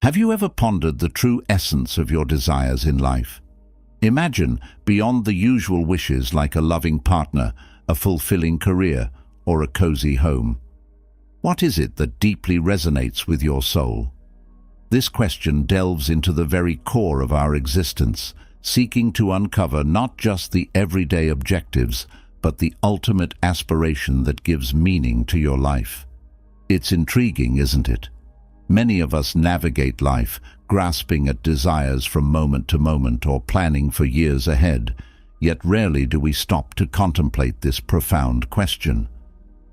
Have you ever pondered the true essence of your desires in life? Imagine beyond the usual wishes like a loving partner, a fulfilling career, or a cozy home. What is it that deeply resonates with your soul? This question delves into the very core of our existence, seeking to uncover not just the everyday objectives, but the ultimate aspiration that gives meaning to your life. It's intriguing, isn't it? Many of us navigate life, grasping at desires from moment to moment or planning for years ahead, yet rarely do we stop to contemplate this profound question.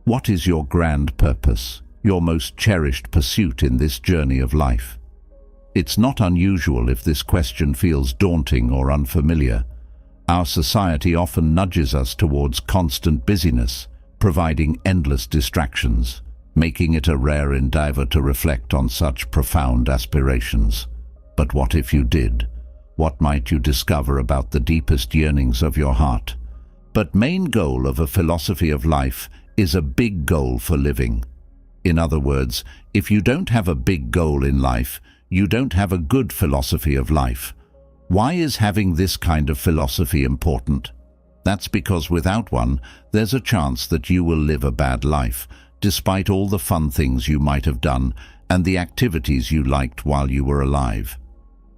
What is your grand purpose, your most cherished pursuit in this journey of life? It's not unusual if this question feels daunting or unfamiliar. Our society often nudges us towards constant busyness, providing endless distractions, making it a rare endeavor to reflect on such profound aspirations. But what if you did? What might you discover about the deepest yearnings of your heart? But main goal of a philosophy of life is a big goal for living. In other words, if you don't have a big goal in life, you don't have a good philosophy of life. Why is having this kind of philosophy important? That's because without one, there's a chance that you will live a bad life, despite all the fun things you might have done and the activities you liked while you were alive.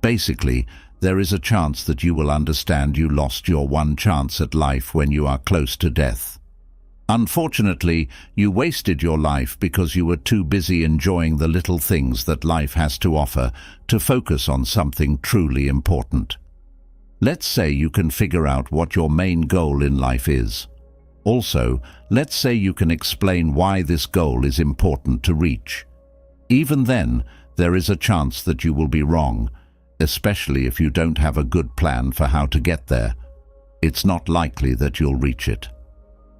Basically, there is a chance that you will understand you lost your one chance at life when you are close to death. Unfortunately, you wasted your life because you were too busy enjoying the little things that life has to offer to focus on something truly important. Let's say you can figure out what your main goal in life is. Also, let's say you can explain why this goal is important to reach. Even then, there is a chance that you will be wrong, especially if you don't have a good plan for how to get there. It's not likely that you'll reach it.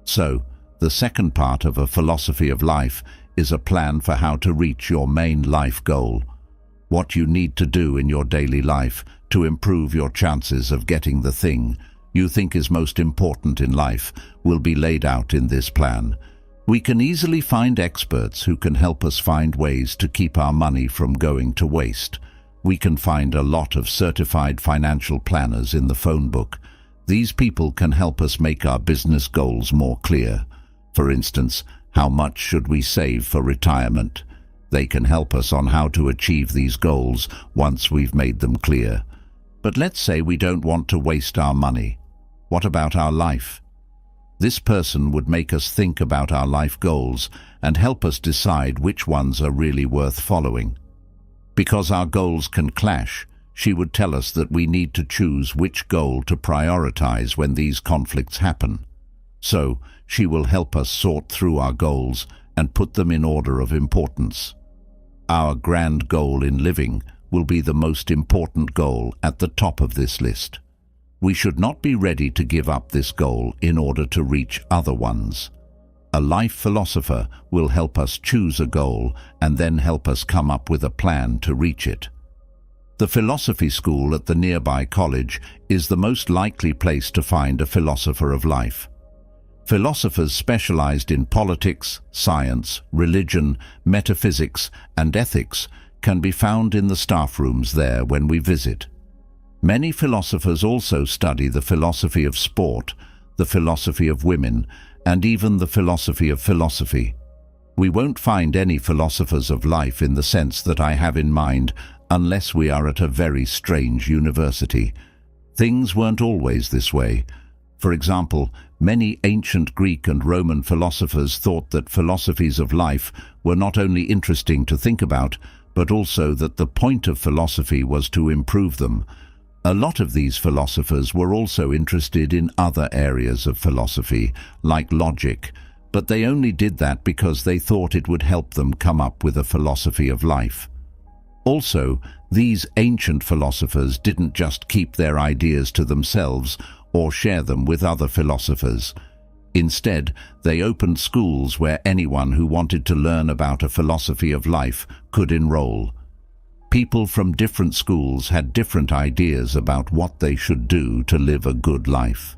So, the second part of a philosophy of life is a plan for how to reach your main life goal. What you need to do in your daily life to improve your chances of getting the thing you think is most important in life will be laid out in this plan. We can easily find experts who can help us find ways to keep our money from going to waste. We can find a lot of certified financial planners in the phone book. These people can help us make our business goals more clear. For instance, how much should we save for retirement? They can help us on how to achieve these goals once we've made them clear. But let's say we don't want to waste our money. What about our life? This person would make us think about our life goals and help us decide which ones are really worth following. Because our goals can clash, she would tell us that we need to choose which goal to prioritize when these conflicts happen. So, she will help us sort through our goals and put them in order of importance. Our grand goal in living will be the most important goal at the top of this list. We should not be ready to give up this goal in order to reach other ones. A life philosopher will help us choose a goal and then help us come up with a plan to reach it. The philosophy school at the nearby college is the most likely place to find a philosopher of life. Philosophers specialized in politics, science, religion, metaphysics, and ethics can be found in the staff rooms there when we visit. Many philosophers also study the philosophy of sport, the philosophy of women, and even the philosophy of philosophy. We won't find any philosophers of life in the sense that I have in mind unless we are at a very strange university. Things weren't always this way. For example, many ancient Greek and Roman philosophers thought that philosophies of life were not only interesting to think about, but also that the point of philosophy was to improve them. A lot of these philosophers were also interested in other areas of philosophy, like logic, but they only did that because they thought it would help them come up with a philosophy of life. Also, these ancient philosophers didn't just keep their ideas to themselves or share them with other philosophers. Instead, they opened schools where anyone who wanted to learn about a philosophy of life could enroll. People from different schools had different ideas about what they should do to live a good life.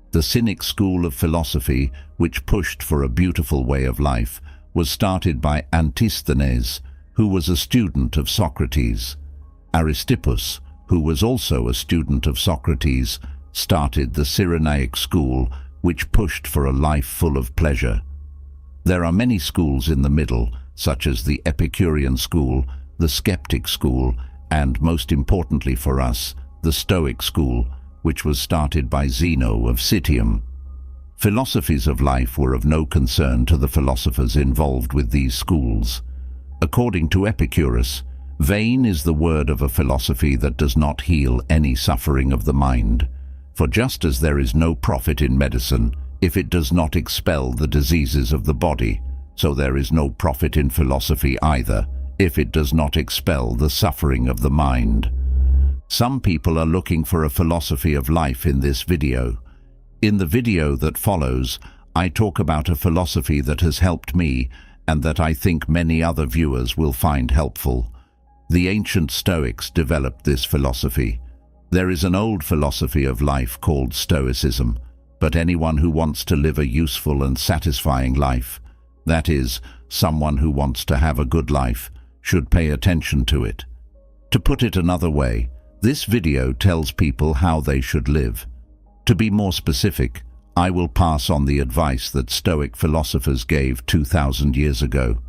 The Cynic school of philosophy, which pushed for a beautiful way of life, was started by Antisthenes, who was a student of Socrates. Aristippus, who was also a student of Socrates, started the Cyrenaic school, which pushed for a life full of pleasure. There are many schools in the middle, such as the Epicurean school, the Skeptic school, and most importantly for us, the Stoic school, which was started by Zeno of Citium. Philosophies of life were of no concern to the philosophers involved with these schools. According to Epicurus, vain is the word of a philosophy that does not heal any suffering of the mind. For just as there is no profit in medicine if it does not expel the diseases of the body, so there is no profit in philosophy either if it does not expel the suffering of the mind. Some people are looking for a philosophy of life in this video. In the video that follows, I talk about a philosophy that has helped me and that I think many other viewers will find helpful. The ancient Stoics developed this philosophy. There is an old philosophy of life called Stoicism, but anyone who wants to live a useful and satisfying life, that is, someone who wants to have a good life, should pay attention to it. To put it another way, this video tells people how they should live. To be more specific, I will pass on the advice that Stoic philosophers gave 2,000 years ago.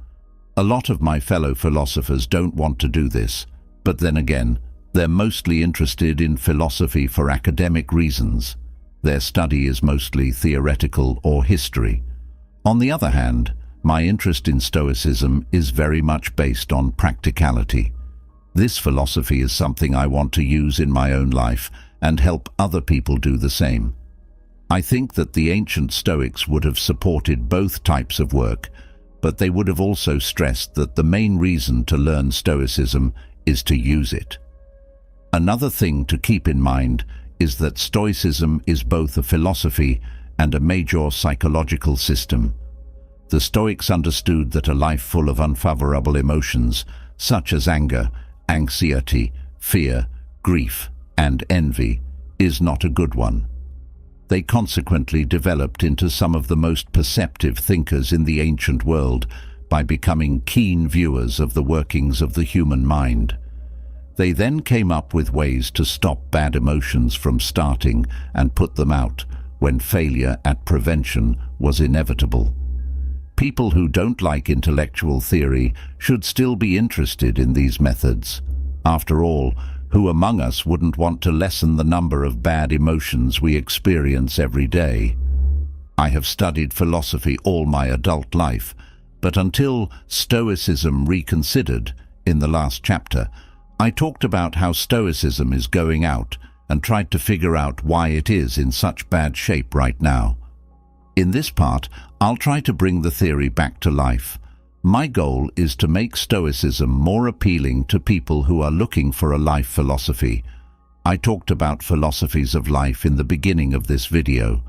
A lot of my fellow philosophers don't want to do this, but then again, they're mostly interested in philosophy for academic reasons. Their study is mostly theoretical or history. On the other hand, my interest in Stoicism is very much based on practicality. This philosophy is something I want to use in my own life and help other people do the same. I think that the ancient Stoics would have supported both types of work, but they would have also stressed that the main reason to learn Stoicism is to use it. Another thing to keep in mind is that Stoicism is both a philosophy and a major psychological system. The Stoics understood that a life full of unfavorable emotions, such as anger, anxiety, fear, grief, and envy, is not a good one. They consequently developed into some of the most perceptive thinkers in the ancient world by becoming keen viewers of the workings of the human mind. They then came up with ways to stop bad emotions from starting and put them out when failure at prevention was inevitable. People who don't like intellectual theory should still be interested in these methods. After all, who among us wouldn't want to lessen the number of bad emotions we experience every day? I have studied philosophy all my adult life, but until Stoicism Reconsidered, in the last chapter, I talked about how Stoicism is going out and tried to figure out why it is in such bad shape right now. In this part, I'll try to bring the theory back to life. My goal is to make Stoicism more appealing to people who are looking for a life philosophy. I talked about philosophies of life in the beginning of this video.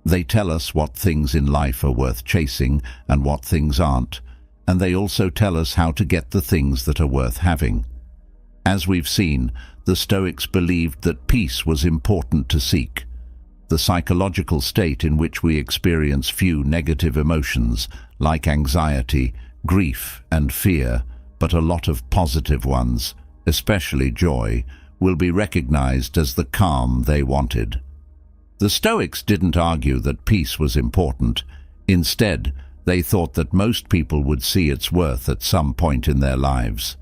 They tell us what things in life are worth chasing and what things aren't, and they also tell us how to get the things that are worth having. As we've seen, the Stoics believed that peace was important to seek. The psychological state in which we experience few negative emotions, like anxiety, grief, and fear, but a lot of positive ones, especially joy, will be recognized as the calm they wanted. The Stoics didn't argue that peace was important. Instead, they thought that most people would see its worth at some point in their lives.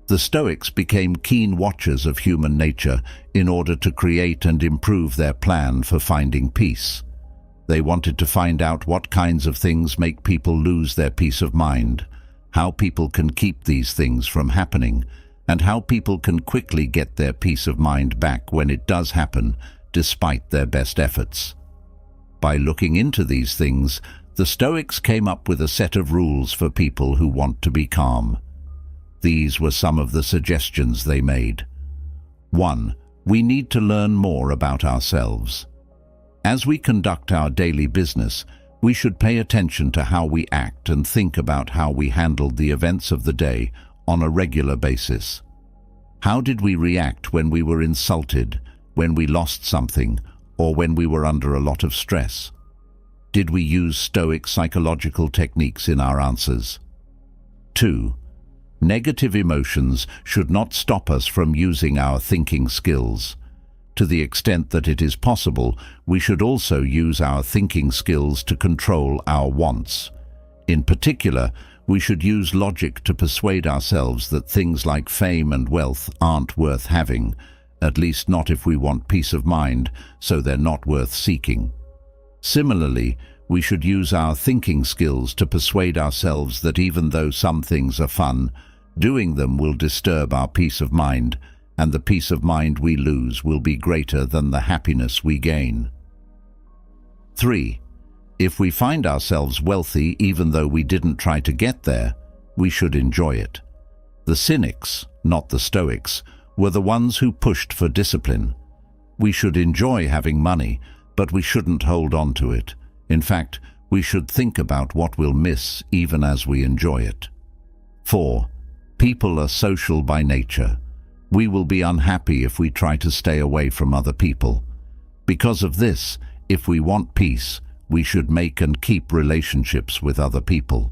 The Stoics became keen watchers of human nature in order to create and improve their plan for finding peace. They wanted to find out what kinds of things make people lose their peace of mind, how people can keep these things from happening, and how people can quickly get their peace of mind back when it does happen, despite their best efforts. By looking into these things, the Stoics came up with a set of rules for people who want to be calm. These were some of the suggestions they made. 1. We need to learn more about ourselves. As we conduct our daily business, we should pay attention to how we act and think about how we handled the events of the day on a regular basis. How did we react when we were insulted, when we lost something, or when we were under a lot of stress? Did we use Stoic psychological techniques in our answers? 2. Negative emotions should not stop us from using our thinking skills. To the extent that it is possible, we should also use our thinking skills to control our wants. In particular, we should use logic to persuade ourselves that things like fame and wealth aren't worth having, at least not if we want peace of mind, so they're not worth seeking. Similarly, we should use our thinking skills to persuade ourselves that even though some things are fun, doing them will disturb our peace of mind, and the peace of mind we lose will be greater than the happiness we gain. 3. If we find ourselves wealthy even though we didn't try to get there, we should enjoy it. The cynics, not the Stoics, were the ones who pushed for discipline. We should enjoy having money, but we shouldn't hold on to it. In fact, we should think about what we'll miss even as we enjoy it. 4. People are social by nature. We will be unhappy if we try to stay away from other people. Because of this, if we want peace, we should make and keep relationships with other people.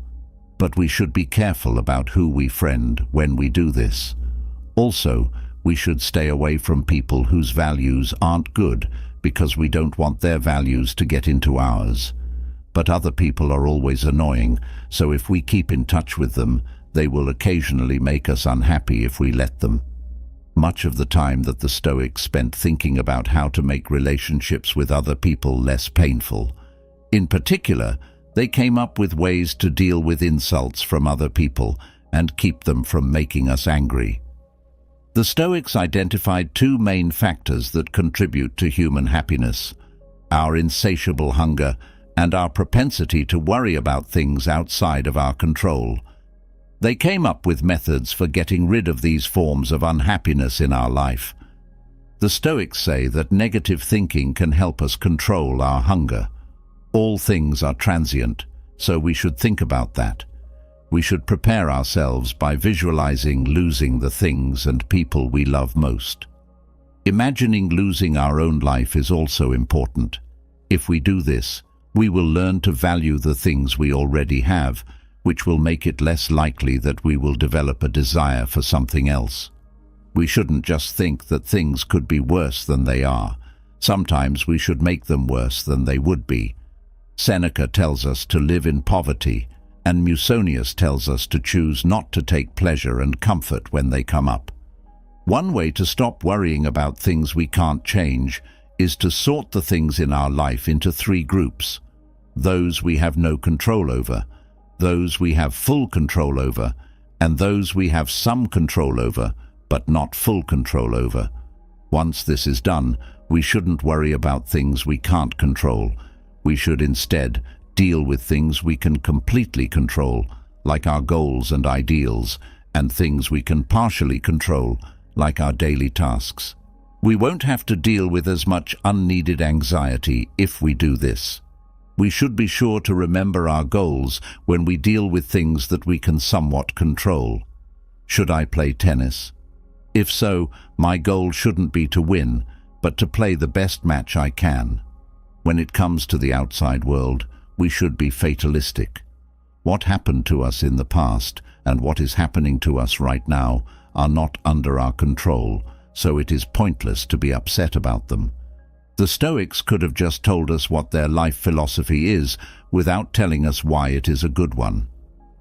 But we should be careful about who we friend when we do this. Also, we should stay away from people whose values aren't good because we don't want their values to get into ours. But other people are always annoying, so if we keep in touch with them, they will occasionally make us unhappy if we let them. Much of the time that the Stoics spent thinking about how to make relationships with other people less painful. In particular, they came up with ways to deal with insults from other people and keep them from making us angry. The Stoics identified two main factors that contribute to human happiness: our insatiable hunger and our propensity to worry about things outside of our control. They came up with methods for getting rid of these forms of unhappiness in our life. The Stoics say that negative thinking can help us control our hunger. All things are transient, so we should think about that. We should prepare ourselves by visualizing losing the things and people we love most. Imagining losing our own life is also important. If we do this, we will learn to value the things we already have, which will make it less likely that we will develop a desire for something else. We shouldn't just think that things could be worse than they are. Sometimes we should make them worse than they would be. Seneca tells us to live in poverty, and Musonius tells us to choose not to take pleasure and comfort when they come up. One way to stop worrying about things we can't change is to sort the things in our life into 3 groups: those we have no control over, those we have full control over, and those we have some control over, but not full control over. Once this is done, we shouldn't worry about things we can't control. We should instead deal with things we can completely control, like our goals and ideals, and things we can partially control, like our daily tasks. We won't have to deal with as much unneeded anxiety if we do this. We should be sure to remember our goals when we deal with things that we can somewhat control. Should I play tennis? If so, my goal shouldn't be to win, but to play the best match I can. When it comes to the outside world, we should be fatalistic. What happened to us in the past and what is happening to us right now are not under our control, so it is pointless to be upset about them. The Stoics could have just told us what their life philosophy is without telling us why it is a good one.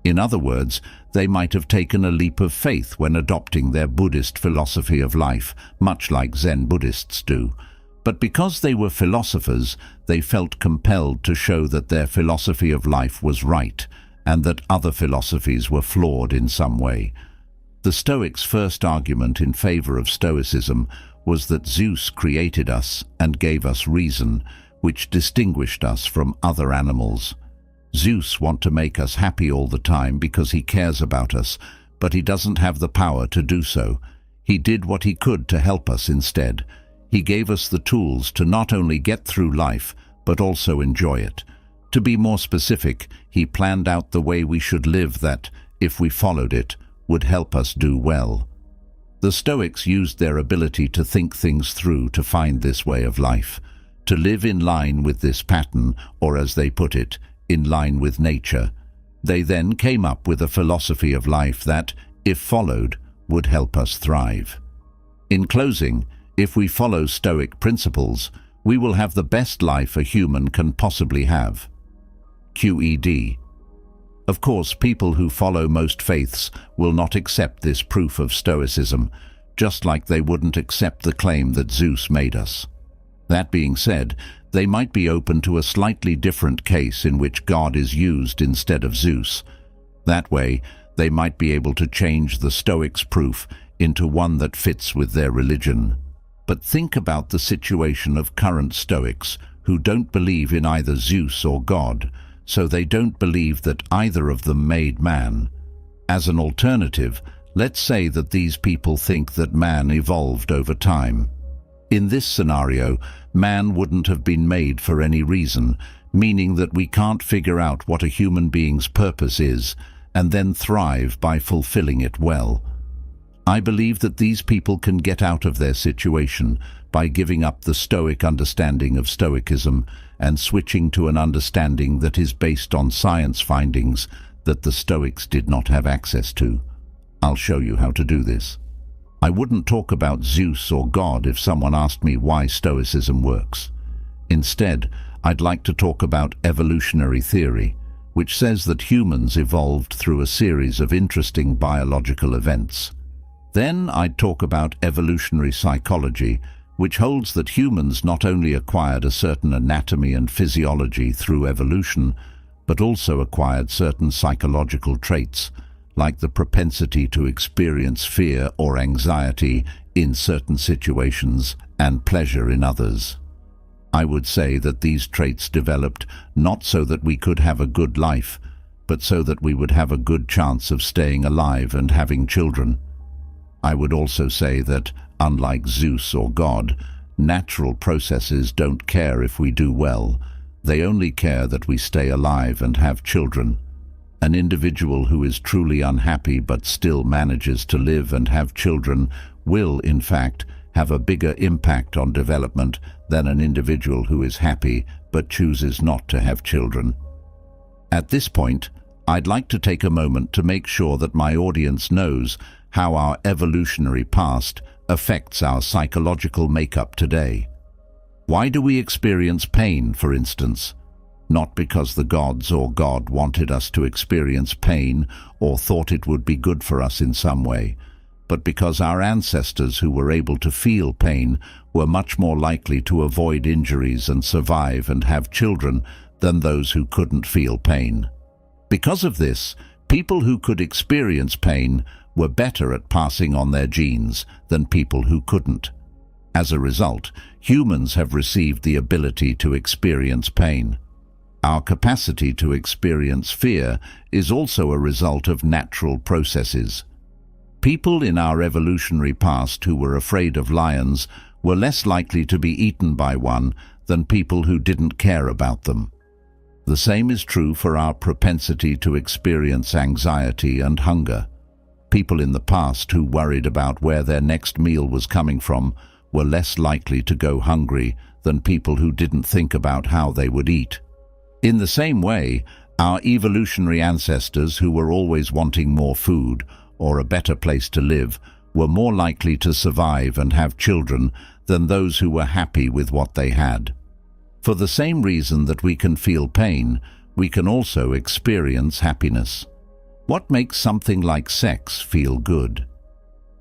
In other words, they might have taken a leap of faith when adopting their Buddhist philosophy of life, much like Zen Buddhists do. But because they were philosophers, they felt compelled to show that their philosophy of life was right, and that other philosophies were flawed in some way. The Stoics' first argument in favor of Stoicism was that Zeus created us and gave us reason, which distinguished us from other animals. Zeus wants to make us happy all the time because he cares about us, but he doesn't have the power to do so. He did what he could to help us instead. He gave us the tools to not only get through life, but also enjoy it. To be more specific, he planned out the way we should live that, if we followed it, would help us do well. The Stoics used their ability to think things through to find this way of life, to live in line with this pattern, or as they put it, in line with nature. They then came up with a philosophy of life that, if followed, would help us thrive. In closing, if we follow Stoic principles, we will have the best life a human can possibly have. QED. Of course, people who follow most faiths will not accept this proof of Stoicism, just like they wouldn't accept the claim that Zeus made us. That being said, they might be open to a slightly different case in which God is used instead of Zeus. That way, they might be able to change the Stoics' proof into one that fits with their religion. But think about the situation of current Stoics who don't believe in either Zeus or God, so they don't believe that either of them made man. As an alternative, let's say that these people think that man evolved over time. In this scenario, man wouldn't have been made for any reason, meaning that we can't figure out what a human being's purpose is and then thrive by fulfilling it well. I believe that these people can get out of their situation by giving up the Stoic understanding of Stoicism and switching to an understanding that is based on science findings that the Stoics did not have access to. I'll show you how to do this. I wouldn't talk about Zeus or God if someone asked me why Stoicism works. Instead, I'd like to talk about evolutionary theory, which says that humans evolved through a series of interesting biological events. Then I'd talk about evolutionary psychology, which holds that humans not only acquired a certain anatomy and physiology through evolution, but also acquired certain psychological traits, like the propensity to experience fear or anxiety in certain situations and pleasure in others. I would say that these traits developed not so that we could have a good life, but so that we would have a good chance of staying alive and having children. I would also say that, unlike Zeus or God, natural processes don't care if we do well. They only care that we stay alive and have children. An individual who is truly unhappy but still manages to live and have children will, in fact, have a bigger impact on development than an individual who is happy but chooses not to have children. At this point, I'd like to take a moment to make sure that my audience knows how our evolutionary past affects our psychological makeup today. Why do we experience pain, for instance? Not because the gods or God wanted us to experience pain or thought it would be good for us in some way, but because our ancestors who were able to feel pain were much more likely to avoid injuries and survive and have children than those who couldn't feel pain. Because of this, people who could experience pain were better at passing on their genes than people who couldn't. As a result, humans have received the ability to experience pain. Our capacity to experience fear is also a result of natural processes. People in our evolutionary past who were afraid of lions were less likely to be eaten by one than people who didn't care about them. The same is true for our propensity to experience anxiety and hunger. People in the past who worried about where their next meal was coming from were less likely to go hungry than people who didn't think about how they would eat. In the same way, our evolutionary ancestors who were always wanting more food or a better place to live were more likely to survive and have children than those who were happy with what they had. For the same reason that we can feel pain, we can also experience happiness. What makes something like sex feel good?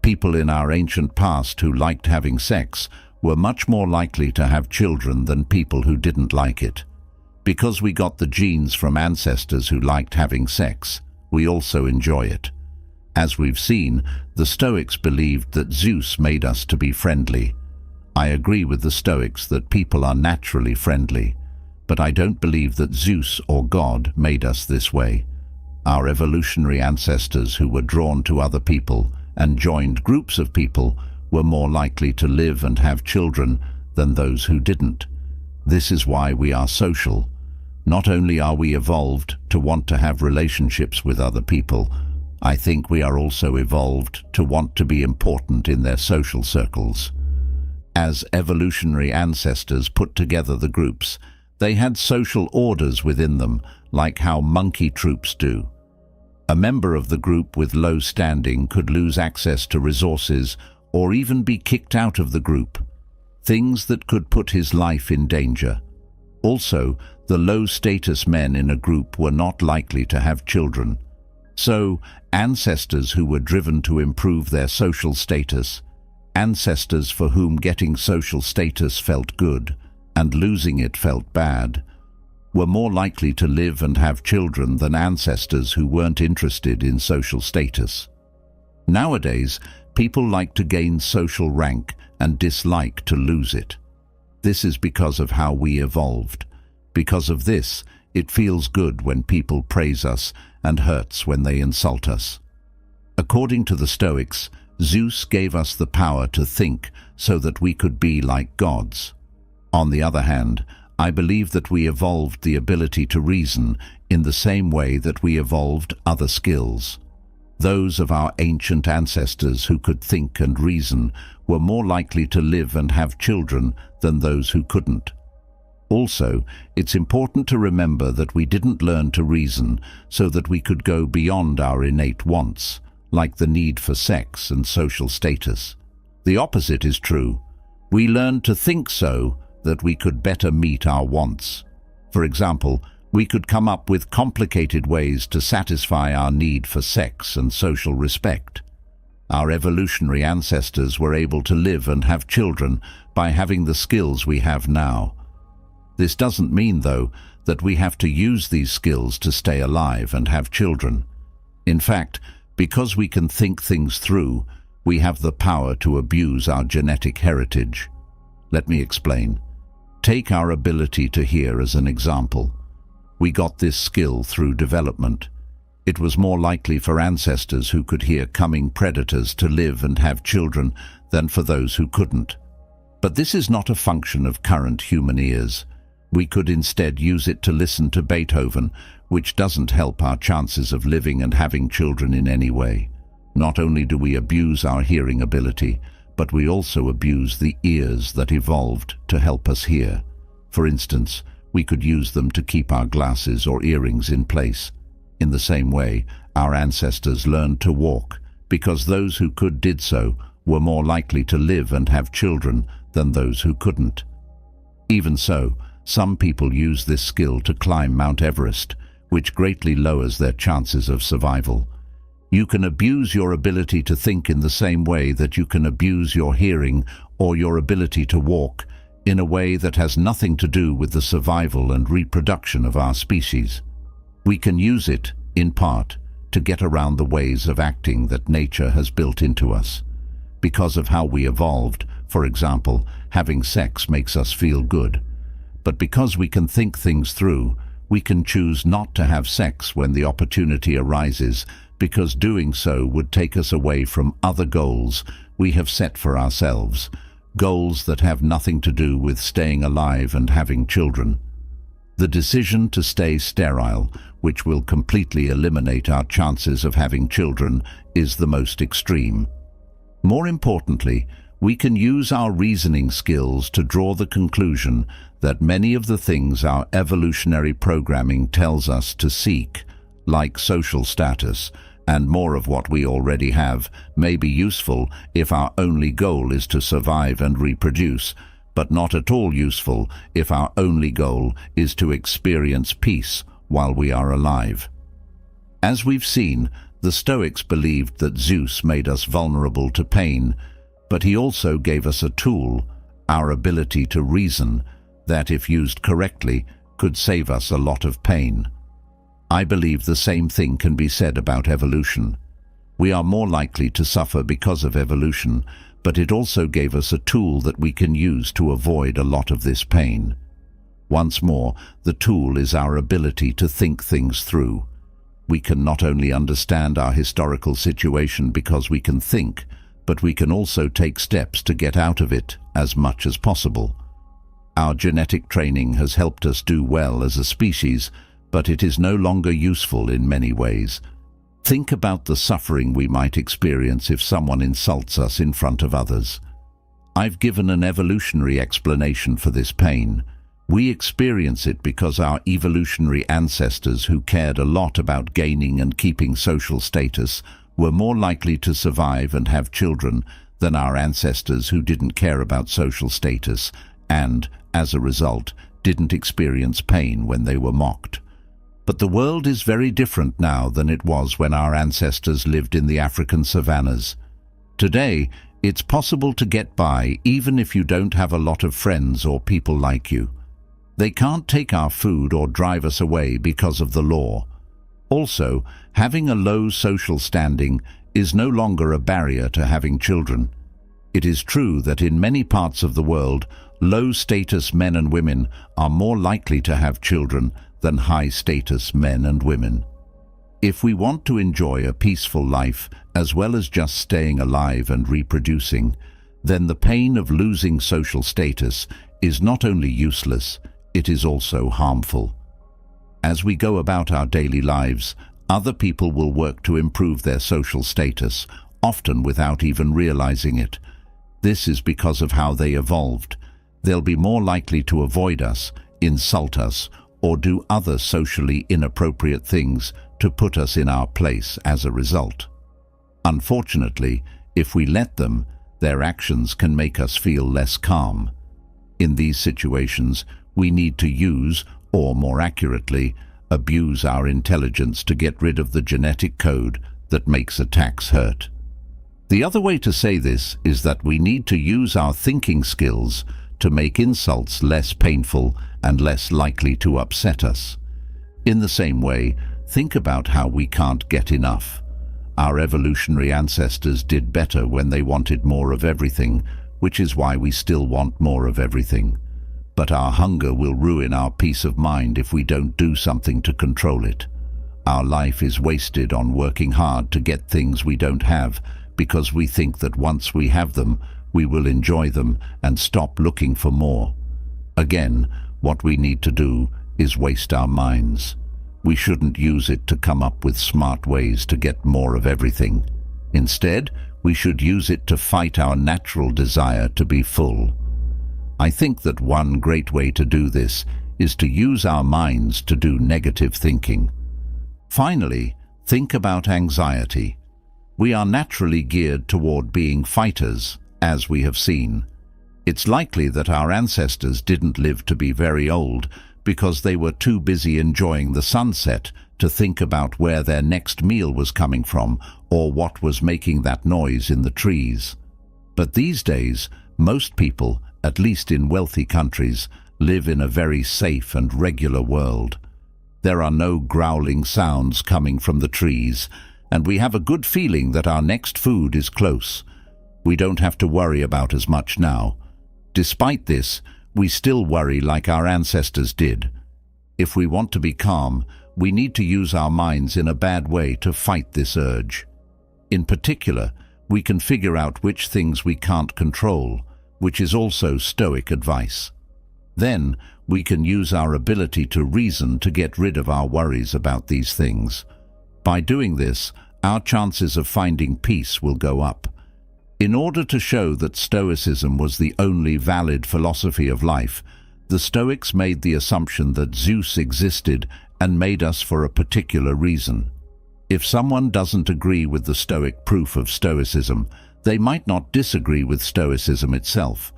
People in our ancient past who liked having sex were much more likely to have children than people who didn't like it. Because we got the genes from ancestors who liked having sex, we also enjoy it. As we've seen, the Stoics believed that Zeus made us to be friendly. I agree with the Stoics that people are naturally friendly, but I don't believe that Zeus or God made us this way. Our evolutionary ancestors who were drawn to other people and joined groups of people were more likely to live and have children than those who didn't. This is why we are social. Not only are we evolved to want to have relationships with other people, I think we are also evolved to want to be important in their social circles. As evolutionary ancestors put together the groups, they had social orders within them, like how monkey troops do. A member of the group with low standing could lose access to resources or even be kicked out of the group, things that could put his life in danger. Also, the low-status men in a group were not likely to have children. So, ancestors who were driven to improve their social status, ancestors for whom getting social status felt good and losing it felt bad, were more likely to live and have children than ancestors who weren't interested in social status. Nowadays, people like to gain social rank and dislike to lose it. This is because of how we evolved. Because of this, it feels good when people praise us and hurts when they insult us. According to the Stoics, Zeus gave us the power to think so that we could be like gods. On the other hand, I believe that we evolved the ability to reason in the same way that we evolved other skills. Those of our ancient ancestors who could think and reason were more likely to live and have children than those who couldn't. Also, it's important to remember that we didn't learn to reason so that we could go beyond our innate wants, like the need for sex and social status. The opposite is true. We learned to think so that we could better meet our wants. For example, we could come up with complicated ways to satisfy our need for sex and social respect. Our evolutionary ancestors were able to live and have children by having the skills we have now. This doesn't mean, though, that we have to use these skills to stay alive and have children. In fact, because we can think things through, we have the power to abuse our genetic heritage. Let me explain. Take our ability to hear as an example. We got this skill through development. It was more likely for ancestors who could hear coming predators to live and have children than for those who couldn't. But this is not a function of current human ears. We could instead use it to listen to Beethoven, which doesn't help our chances of living and having children in any way. Not only do we abuse our hearing ability, but we also abuse the ears that evolved to help us hear. For instance, we could use them to keep our glasses or earrings in place. In the same way, our ancestors learned to walk because those who could did so were more likely to live and have children than those who couldn't. Even so, some people use this skill to climb Mount Everest, which greatly lowers their chances of survival. You can abuse your ability to think in the same way that you can abuse your hearing or your ability to walk in a way that has nothing to do with the survival and reproduction of our species. We can use it, in part, to get around the ways of acting that nature has built into us. Because of how we evolved, for example, having sex makes us feel good. But because we can think things through, we can choose not to have sex when the opportunity arises, because doing so would take us away from other goals we have set for ourselves, goals that have nothing to do with staying alive and having children. The decision to stay sterile, which will completely eliminate our chances of having children, is the most extreme. More importantly, we can use our reasoning skills to draw the conclusion that many of the things our evolutionary programming tells us to seek, like social status, and more of what we already have, may be useful if our only goal is to survive and reproduce, but not at all useful if our only goal is to experience peace while we are alive. As we've seen, the Stoics believed that Zeus made us vulnerable to pain, but he also gave us a tool, our ability to reason, that, if used correctly, could save us a lot of pain. I believe the same thing can be said about evolution. We are more likely to suffer because of evolution, but it also gave us a tool that we can use to avoid a lot of this pain. Once more, the tool is our ability to think things through. We can not only understand our historical situation because we can think, but we can also take steps to get out of it as much as possible. Our genetic training has helped us do well as a species, but it is no longer useful in many ways. Think about the suffering we might experience if someone insults us in front of others. I've given an evolutionary explanation for this pain. We experience it because our evolutionary ancestors who cared a lot about gaining and keeping social status were more likely to survive and have children than our ancestors who didn't care about social status and, as a result, didn't experience pain when they were mocked. But the world is very different now than it was when our ancestors lived in the African savannas. Today, it's possible to get by even if you don't have a lot of friends or people like you. They can't take our food or drive us away because of the law. Also, having a low social standing is no longer a barrier to having children. It is true that in many parts of the world, low-status men and women are more likely to have children than high-status men and women. If we want to enjoy a peaceful life as well as just staying alive and reproducing, then the pain of losing social status is not only useless, it is also harmful. As we go about our daily lives, other people will work to improve their social status, often without even realizing it. This is because of how they evolved. They'll be more likely to avoid us, insult us, or do other socially inappropriate things to put us in our place as a result. Unfortunately, if we let them, their actions can make us feel less calm. In these situations, we need to use, or more accurately, abuse our intelligence to get rid of the genetic code that makes attacks hurt. The other way to say this is that we need to use our thinking skills to make insults less painful and less likely to upset us. In the same way, think about how we can't get enough. Our evolutionary ancestors did better when they wanted more of everything, which is why we still want more of everything. But our hunger will ruin our peace of mind if we don't do something to control it. Our life is wasted on working hard to get things we don't have because we think that once we have them, we will enjoy them and stop looking for more. Again, what we need to do is waste our minds. We shouldn't use it to come up with smart ways to get more of everything. Instead, we should use it to fight our natural desire to be full. I think that one great way to do this is to use our minds to do negative thinking. Finally, think about anxiety. We are naturally geared toward being fighters, as we have seen. It's likely that our ancestors didn't live to be very old because they were too busy enjoying the sunset to think about where their next meal was coming from or what was making that noise in the trees. But these days, most people, at least in wealthy countries, live in a very safe and regular world. There are no growling sounds coming from the trees, and we have a good feeling that our next food is close. We don't have to worry about as much now. Despite this, we still worry like our ancestors did. If we want to be calm, we need to use our minds in a bad way to fight this urge. In particular, we can figure out which things we can't control, which is also Stoic advice. Then, we can use our ability to reason to get rid of our worries about these things. By doing this, our chances of finding peace will go up. In order to show that Stoicism was the only valid philosophy of life, the Stoics made the assumption that Zeus existed and made us for a particular reason. If someone doesn't agree with the Stoic proof of Stoicism, they might not disagree with Stoicism itself.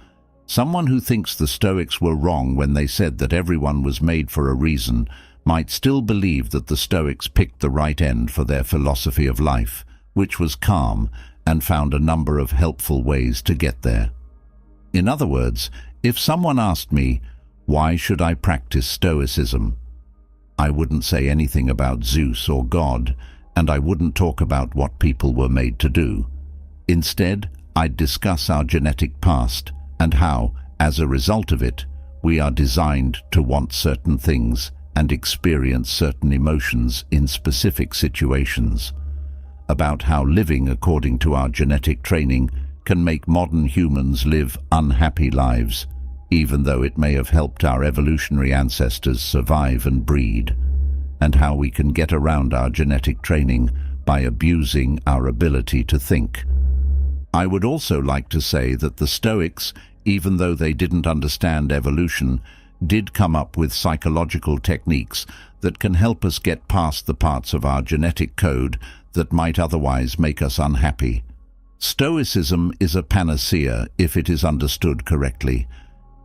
Someone who thinks the Stoics were wrong when they said that everyone was made for a reason might still believe that the Stoics picked the right end for their philosophy of life, which was calm, and found a number of helpful ways to get there. In other words, if someone asked me, why should I practice Stoicism? I wouldn't say anything about Zeus or God, and I wouldn't talk about what people were made to do. Instead, I'd discuss our genetic past and how, as a result of it, we are designed to want certain things and experience certain emotions in specific situations. About how living according to our genetic training can make modern humans live unhappy lives, even though it may have helped our evolutionary ancestors survive and breed, and how we can get around our genetic training by abusing our ability to think. I would also like to say that the Stoics, even though they didn't understand evolution, did come up with psychological techniques that can help us get past the parts of our genetic code that might otherwise make us unhappy. Stoicism is a panacea if it is understood correctly.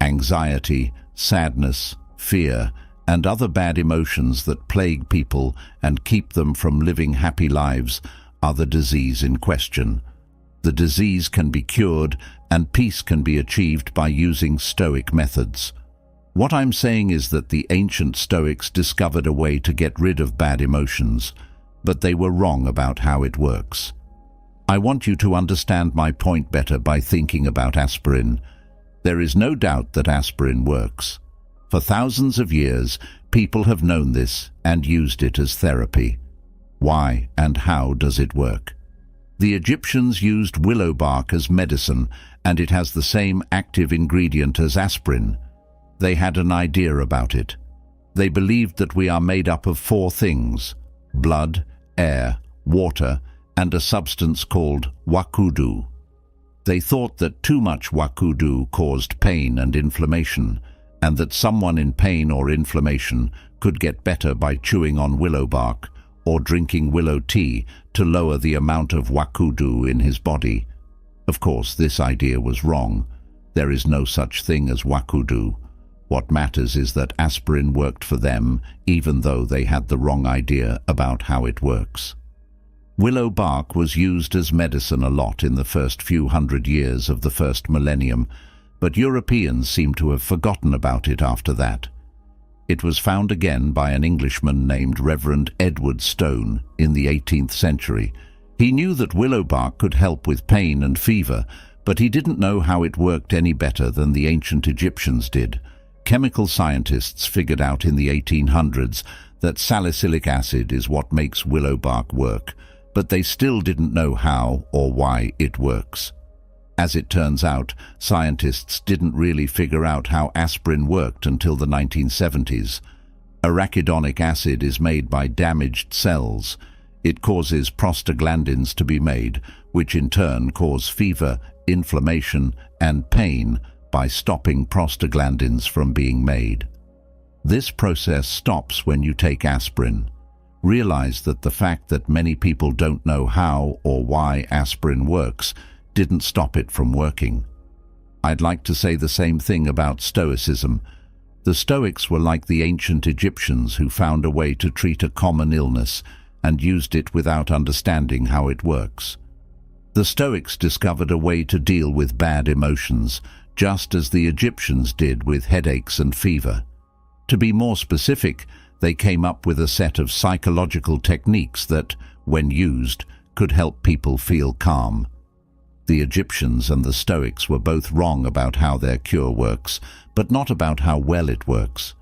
Anxiety, sadness, fear, and other bad emotions that plague people and keep them from living happy lives are the disease in question. The disease can be cured and peace can be achieved by using Stoic methods. What I'm saying is that the ancient Stoics discovered a way to get rid of bad emotions, but they were wrong about how it works. I want you to understand my point better by thinking about aspirin. There is no doubt that aspirin works. For thousands of years, people have known this and used it as therapy. Why and how does it work? The Egyptians used willow bark as medicine, and it has the same active ingredient as aspirin. They had an idea about it. They believed that we are made up of 4 things: blood, air, water, and a substance called wakudu. They thought that too much wakudu caused pain and inflammation, and that someone in pain or inflammation could get better by chewing on willow bark or drinking willow tea to lower the amount of wakudu in his body. Of course, this idea was wrong. There is no such thing as wakudu. What matters is that aspirin worked for them, even though they had the wrong idea about how it works. Willow bark was used as medicine a lot in the first few hundred years of the first millennium, but Europeans seem to have forgotten about it after that. It was found again by an Englishman named Reverend Edward Stone in the 18th century. He knew that willow bark could help with pain and fever, but he didn't know how it worked any better than the ancient Egyptians did. Chemical scientists figured out in the 1800s that salicylic acid is what makes willow bark work, but they still didn't know how or why it works. As it turns out, scientists didn't really figure out how aspirin worked until the 1970s. Arachidonic acid is made by damaged cells. It causes prostaglandins to be made, which in turn cause fever, inflammation, and pain by stopping prostaglandins from being made. This process stops when you take aspirin. Realize that the fact that many people don't know how or why aspirin works didn't stop it from working. I'd like to say the same thing about Stoicism. The Stoics were like the ancient Egyptians who found a way to treat a common illness and used it without understanding how it works. The Stoics discovered a way to deal with bad emotions, just as the Egyptians did with headaches and fever. To be more specific, they came up with a set of psychological techniques that, when used, could help people feel calm. The Egyptians and the Stoics were both wrong about how their cure works, but not about how well it works.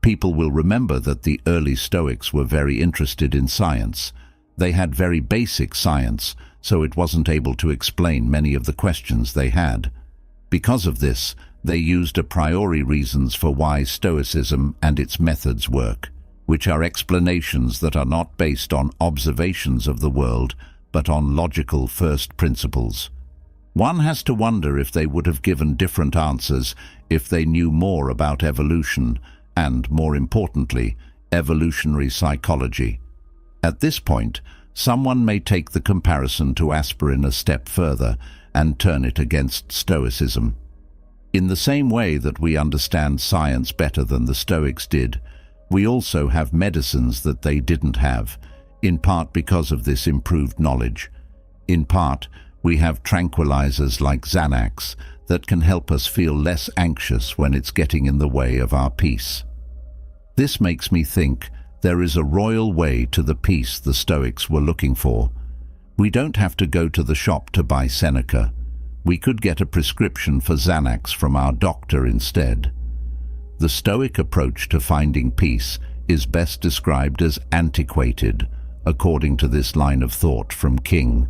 People will remember that the early Stoics were very interested in science. They had very basic science, so it wasn't able to explain many of the questions they had. Because of this, they used a priori reasons for why Stoicism and its methods work, which are explanations that are not based on observations of the world, but on logical first principles. One has to wonder if they would have given different answers if they knew more about evolution and, more importantly, evolutionary psychology. At this point, someone may take the comparison to aspirin a step further and turn it against Stoicism. In the same way that we understand science better than the Stoics did, we also have medicines that they didn't have, in part because of this improved knowledge. In part, we have tranquilizers like Xanax that can help us feel less anxious when it's getting in the way of our peace. This makes me think there is a royal way to the peace the Stoics were looking for. We don't have to go to the shop to buy Seneca. We could get a prescription for Xanax from our doctor instead. The Stoic approach to finding peace is best described as antiquated, according to this line of thought from King.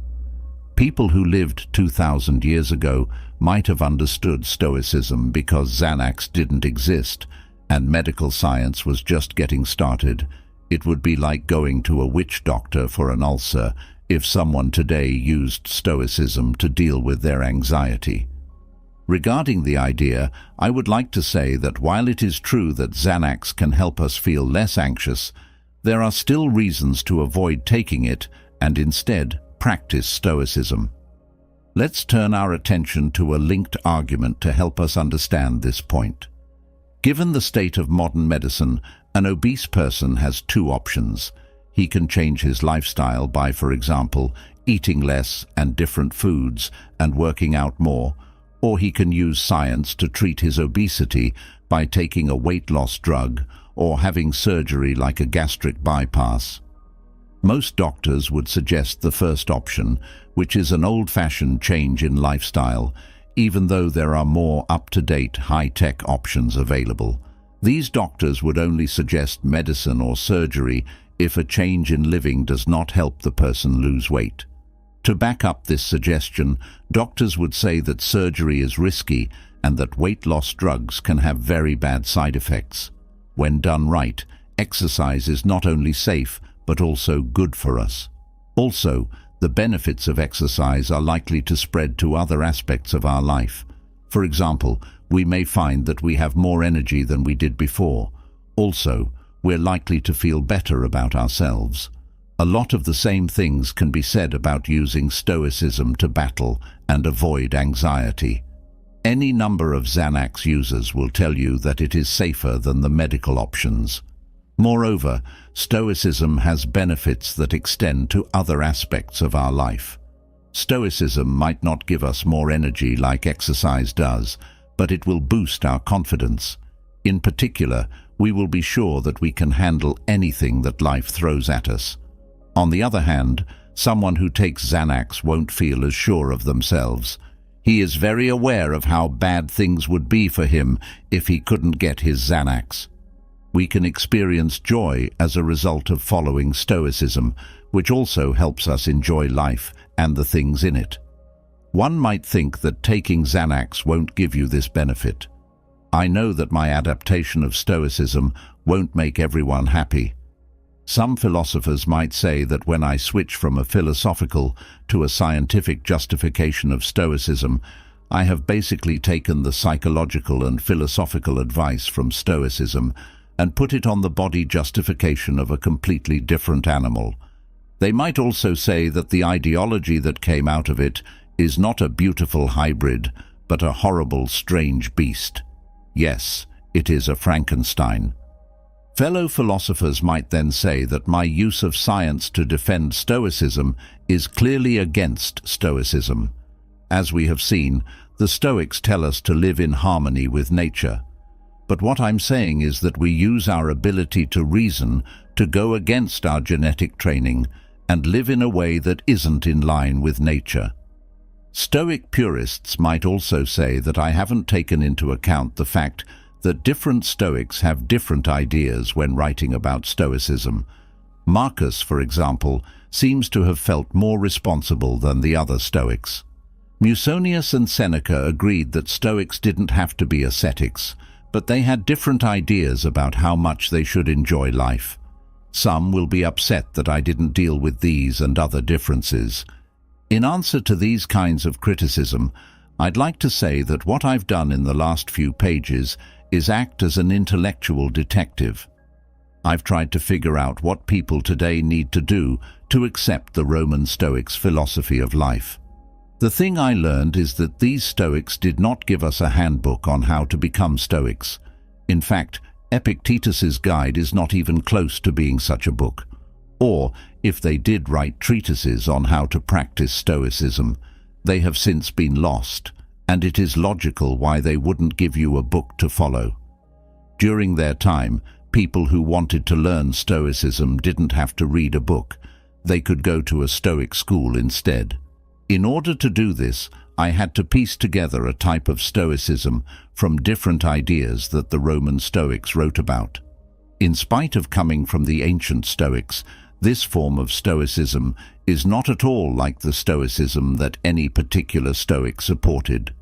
People who lived 2,000 years ago might have understood Stoicism because Xanax didn't exist and medical science was just getting started. It would be like going to a witch doctor for an ulcer if someone today used Stoicism to deal with their anxiety. Regarding the idea, I would like to say that while it is true that Xanax can help us feel less anxious, there are still reasons to avoid taking it and instead practice Stoicism. Let's turn our attention to a linked argument to help us understand this point. Given the state of modern medicine, an obese person has two options. He can change his lifestyle by, for example, eating less and different foods and working out more, or he can use science to treat his obesity by taking a weight loss drug or having surgery like a gastric bypass. Most doctors would suggest the first option, which is an old-fashioned change in lifestyle, even though there are more up-to-date, high-tech options available. These doctors would only suggest medicine or surgery if a change in living does not help the person lose weight. To back up this suggestion, doctors would say that surgery is risky and that weight loss drugs can have very bad side effects. When done right, exercise is not only safe, but also good for us. Also, the benefits of exercise are likely to spread to other aspects of our life. For example, we may find that we have more energy than we did before. Also, we're likely to feel better about ourselves. A lot of the same things can be said about using Stoicism to battle and avoid anxiety. Any number of Xanax users will tell you that it is safer than the medical options. Moreover, Stoicism has benefits that extend to other aspects of our life. Stoicism might not give us more energy like exercise does, but it will boost our confidence. In particular, we will be sure that we can handle anything that life throws at us. On the other hand, someone who takes Xanax won't feel as sure of themselves. He is very aware of how bad things would be for him if he couldn't get his Xanax. We can experience joy as a result of following Stoicism, which also helps us enjoy life and the things in it. One might think that taking Xanax won't give you this benefit. I know that my adaptation of Stoicism won't make everyone happy. Some philosophers might say that when I switch from a philosophical to a scientific justification of Stoicism, I have basically taken the psychological and philosophical advice from Stoicism and put it on the body justification of a completely different animal. They might also say that the ideology that came out of it is not a beautiful hybrid, but a horrible, strange beast. Yes, it is a Frankenstein. Fellow philosophers might then say that my use of science to defend Stoicism is clearly against Stoicism. As we have seen, the Stoics tell us to live in harmony with nature. But what I'm saying is that we use our ability to reason to go against our genetic training and live in a way that isn't in line with nature. Stoic purists might also say that I haven't taken into account the fact that different Stoics have different ideas when writing about Stoicism. Marcus, for example, seems to have felt more responsible than the other Stoics. Musonius and Seneca agreed that Stoics didn't have to be ascetics, but they had different ideas about how much they should enjoy life. Some will be upset that I didn't deal with these and other differences. In answer to these kinds of criticism, I'd like to say that what I've done in the last few pages is act as an intellectual detective. I've tried to figure out what people today need to do to accept the Roman Stoics' philosophy of life. The thing I learned is that these Stoics did not give us a handbook on how to become Stoics. In fact, Epictetus's guide is not even close to being such a book. Or, if they did write treatises on how to practice Stoicism, they have since been lost, and it is logical why they wouldn't give you a book to follow. During their time, people who wanted to learn Stoicism didn't have to read a book. They could go to a Stoic school instead. In order to do this, I had to piece together a type of Stoicism from different ideas that the Roman Stoics wrote about. In spite of coming from the ancient Stoics, this form of Stoicism is not at all like the Stoicism that any particular Stoic supported.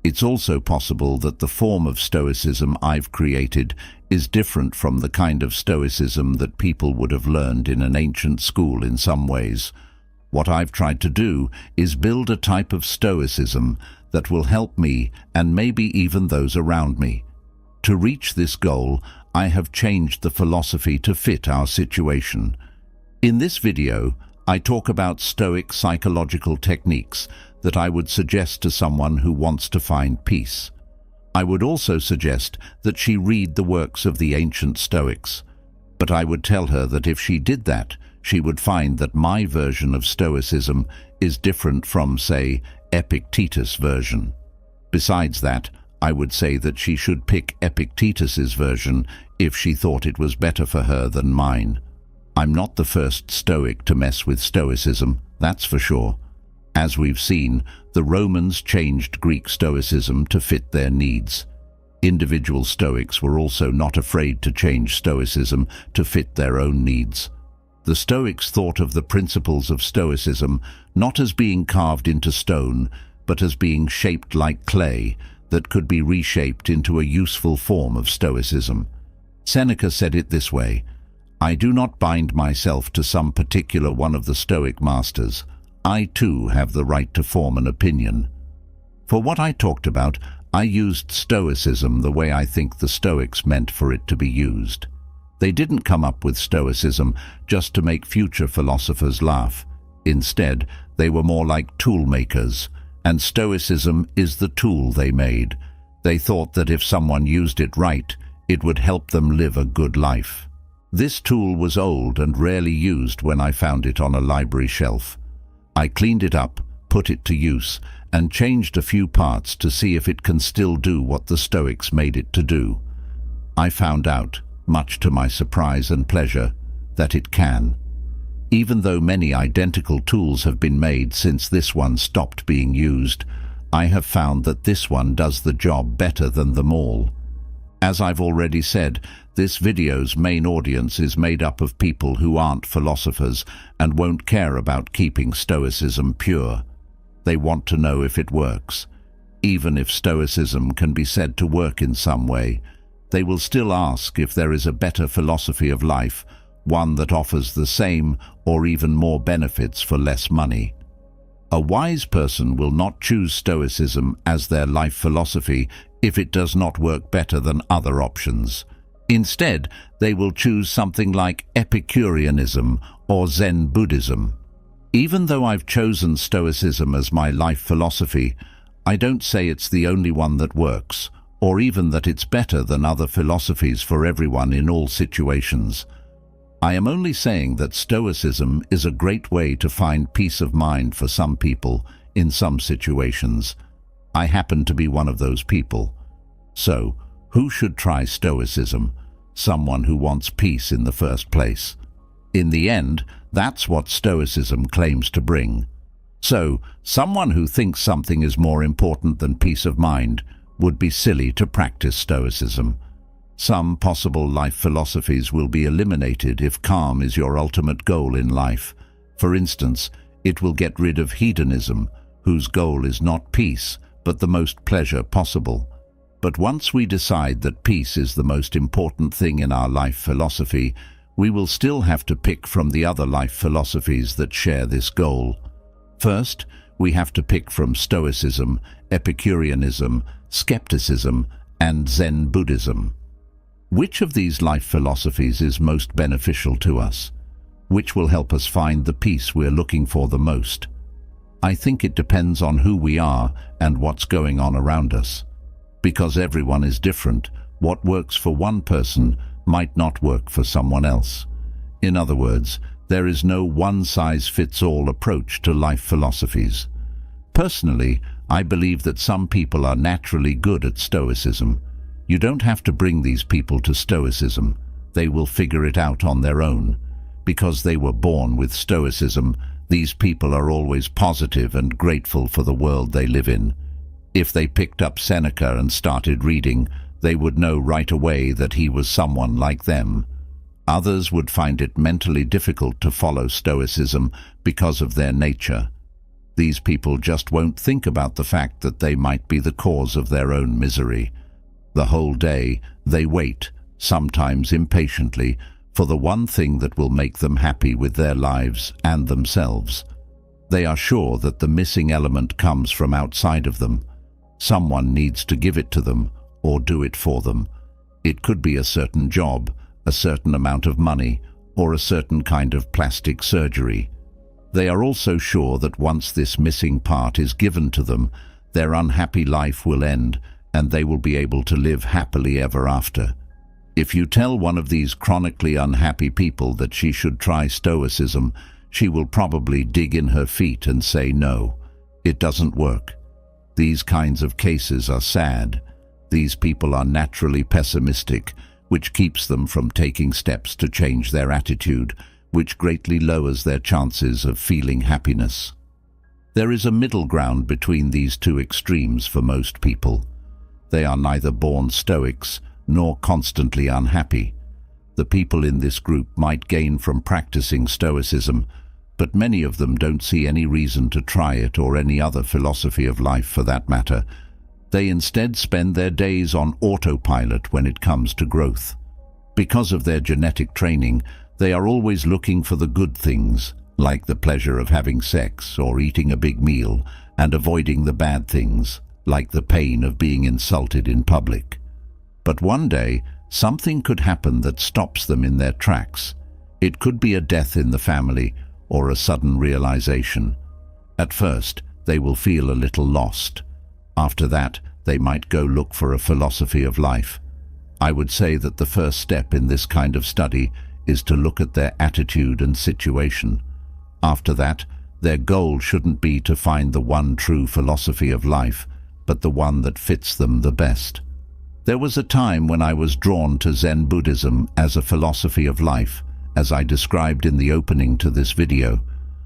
It's also possible that the form of Stoicism I've created is different from the kind of Stoicism that people would have learned in an ancient school in some ways. What I've tried to do is build a type of Stoicism that will help me and maybe even those around me. To reach this goal, I have changed the philosophy to fit our situation. In this video, I talk about Stoic psychological techniques that I would suggest to someone who wants to find peace. I would also suggest that she read the works of the ancient Stoics, but I would tell her that if she did that, she would find that my version of Stoicism is different from, say, Epictetus' version. Besides that, I would say that she should pick Epictetus's version if she thought it was better for her than mine. I'm not the first Stoic to mess with Stoicism, that's for sure. As we've seen, the Romans changed Greek Stoicism to fit their needs. Individual Stoics were also not afraid to change Stoicism to fit their own needs. The Stoics thought of the principles of Stoicism not as being carved into stone, but as being shaped like clay that could be reshaped into a useful form of Stoicism. Seneca said it this way: "I do not bind myself to some particular one of the Stoic masters. I too have the right to form an opinion." For what I talked about, I used Stoicism the way I think the Stoics meant for it to be used. They didn't come up with Stoicism just to make future philosophers laugh. Instead, they were more like tool makers, and Stoicism is the tool they made. They thought that if someone used it right, it would help them live a good life. This tool was old and rarely used when I found it on a library shelf. I cleaned it up, put it to use, and changed a few parts to see if it can still do what the Stoics made it to do. I found out, much to my surprise and pleasure, that it can. Even though many identical tools have been made since this one stopped being used, I have found that this one does the job better than them all. As I've already said, this video's main audience is made up of people who aren't philosophers and won't care about keeping Stoicism pure. They want to know if it works. Even if Stoicism can be said to work in some way, they will still ask if there is a better philosophy of life, one that offers the same or even more benefits for less money. A wise person will not choose Stoicism as their life philosophy if it does not work better than other options. Instead, they will choose something like Epicureanism or Zen Buddhism. Even though I've chosen Stoicism as my life philosophy, I don't say it's the only one that works, or even that it's better than other philosophies for everyone in all situations. I am only saying that Stoicism is a great way to find peace of mind for some people in some situations. I happen to be one of those people. So, who should try Stoicism? Someone who wants peace in the first place. In the end, that's what Stoicism claims to bring. So, someone who thinks something is more important than peace of mind would be silly to practice Stoicism. Some possible life philosophies will be eliminated if calm is your ultimate goal in life. For instance, it will get rid of hedonism, whose goal is not peace, but the most pleasure possible. But once we decide that peace is the most important thing in our life philosophy, we will still have to pick from the other life philosophies that share this goal. First, we have to pick from Stoicism, Epicureanism, skepticism, and Zen Buddhism. Which of these life philosophies is most beneficial to us? Which will help us find the peace we're looking for the most? I think it depends on who we are and what's going on around us. Because everyone is different, what works for one person might not work for someone else. In other words, there is no one-size-fits-all approach to life philosophies. Personally, I believe that some people are naturally good at Stoicism. You don't have to bring these people to Stoicism. They will figure it out on their own. Because they were born with Stoicism, these people are always positive and grateful for the world they live in. If they picked up Seneca and started reading, they would know right away that he was someone like them. Others would find it mentally difficult to follow Stoicism because of their nature. These people just won't think about the fact that they might be the cause of their own misery. The whole day, they wait, sometimes impatiently, for the one thing that will make them happy with their lives and themselves. They are sure that the missing element comes from outside of them. Someone needs to give it to them or do it for them. It could be a certain job, a certain amount of money, or a certain kind of plastic surgery. They are also sure that once this missing part is given to them, their unhappy life will end and they will be able to live happily ever after. If you tell one of these chronically unhappy people that she should try Stoicism, she will probably dig in her feet and say no, it doesn't work. These kinds of cases are sad. These people are naturally pessimistic, which keeps them from taking steps to change their attitude, which greatly lowers their chances of feeling happiness. There is a middle ground between these two extremes for most people. They are neither born Stoics nor constantly unhappy. The people in this group might gain from practicing Stoicism, but many of them don't see any reason to try it or any other philosophy of life for that matter. They instead spend their days on autopilot when it comes to growth. Because of their genetic training, they are always looking for the good things, like the pleasure of having sex or eating a big meal, and avoiding the bad things, like the pain of being insulted in public. But one day, something could happen that stops them in their tracks. It could be a death in the family or a sudden realization. At first, they will feel a little lost. After that, they might go look for a philosophy of life. I would say that the first step in this kind of study is to look at their attitude and situation. After that, their goal shouldn't be to find the one true philosophy of life, but the one that fits them the best. There was a time when I was drawn to Zen Buddhism as a philosophy of life, as I described in the opening to this video,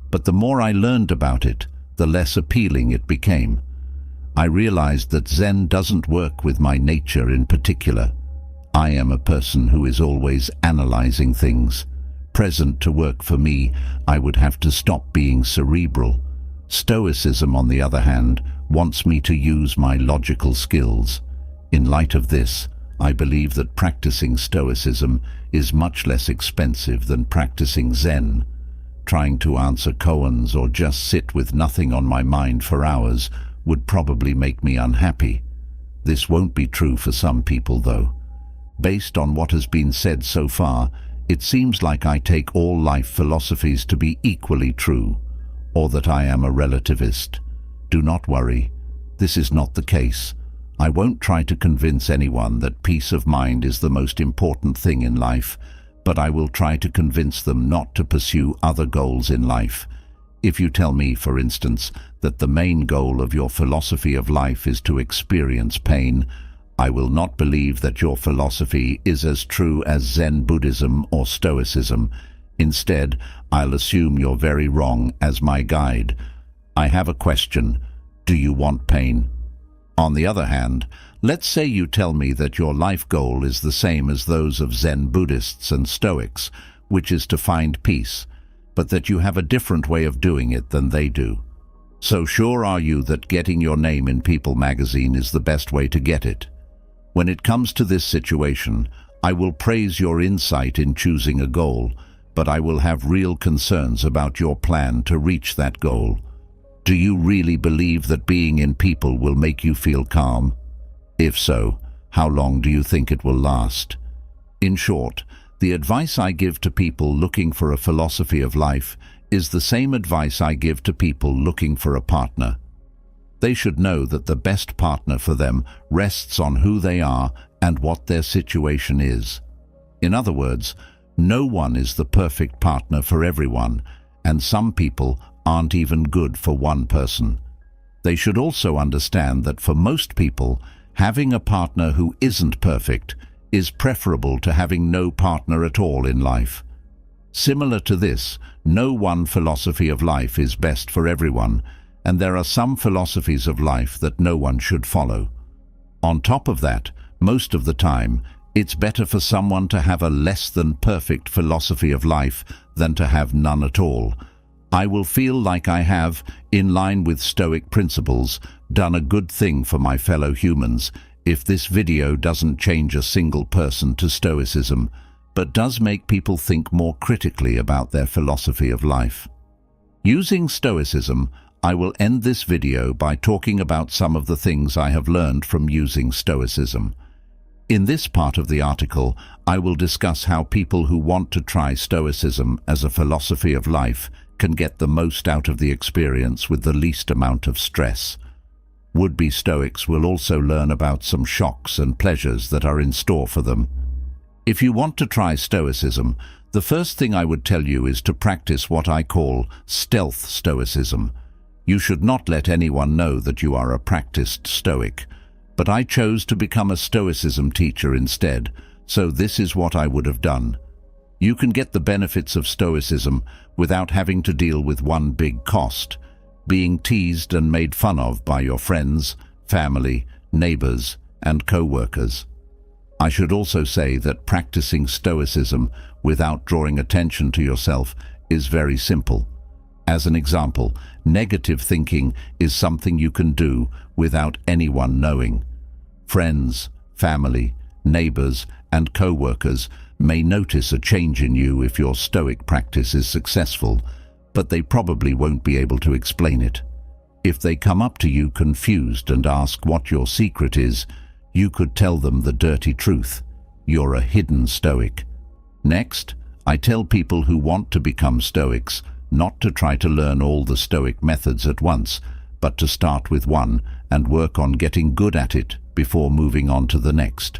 but the more I learned about it, the less appealing it became. I realized that Zen doesn't work with my nature in particular. I am a person who is always analyzing things. Present to work for me, I would have to stop being cerebral. Stoicism, on the other hand, wants me to use my logical skills. In light of this, I believe that practicing Stoicism is much less expensive than practicing Zen. Trying to answer koans or just sit with nothing on my mind for hours would probably make me unhappy. This won't be true for some people, though. Based on what has been said so far, it seems like I take all life philosophies to be equally true, or that I am a relativist. Do not worry. This is not the case. I won't try to convince anyone that peace of mind is the most important thing in life, but I will try to convince them not to pursue other goals in life. If you tell me, for instance, that the main goal of your philosophy of life is to experience pain, I will not believe that your philosophy is as true as Zen Buddhism or Stoicism. Instead, I'll assume you're very wrong as my guide. I have a question. Do you want pain? On the other hand, let's say you tell me that your life goal is the same as those of Zen Buddhists and Stoics, which is to find peace, but that you have a different way of doing it than they do. So sure are you that getting your name in People magazine is the best way to get it? When it comes to this situation, I will praise your insight in choosing a goal, but I will have real concerns about your plan to reach that goal. Do you really believe that being in People will make you feel calm? If so, how long do you think it will last? In short, the advice I give to people looking for a philosophy of life is the same advice I give to people looking for a partner. They should know that the best partner for them rests on who they are and what their situation is. In other words, no one is the perfect partner for everyone, and some people aren't even good for one person. They should also understand that for most people, having a partner who isn't perfect is preferable to having no partner at all in life. Similar to this, no one philosophy of life is best for everyone, and there are some philosophies of life that no one should follow. On top of that, most of the time, it's better for someone to have a less than perfect philosophy of life than to have none at all. I will feel like I have, in line with Stoic principles, done a good thing for my fellow humans if this video doesn't change a single person to Stoicism, but does make people think more critically about their philosophy of life. Using Stoicism, I will end this video by talking about some of the things I have learned from using Stoicism. In this part of the article, I will discuss how people who want to try Stoicism as a philosophy of life can get the most out of the experience with the least amount of stress. Would-be Stoics will also learn about some shocks and pleasures that are in store for them. If you want to try Stoicism, the first thing I would tell you is to practice what I call stealth Stoicism. You should not let anyone know that you are a practiced Stoic, but I chose to become a Stoicism teacher instead, so this is what I would have done. You can get the benefits of Stoicism without having to deal with one big cost: being teased and made fun of by your friends, family, neighbors, and co-workers. I should also say that practicing Stoicism without drawing attention to yourself is very simple. As an example, negative thinking is something you can do without anyone knowing. Friends, family, neighbors, and co-workers may notice a change in you if your Stoic practice is successful, but they probably won't be able to explain it. If they come up to you confused and ask what your secret is, you could tell them the dirty truth: you're a hidden Stoic. Next, I tell people who want to become Stoics not to try to learn all the Stoic methods at once, but to start with one and work on getting good at it before moving on to the next.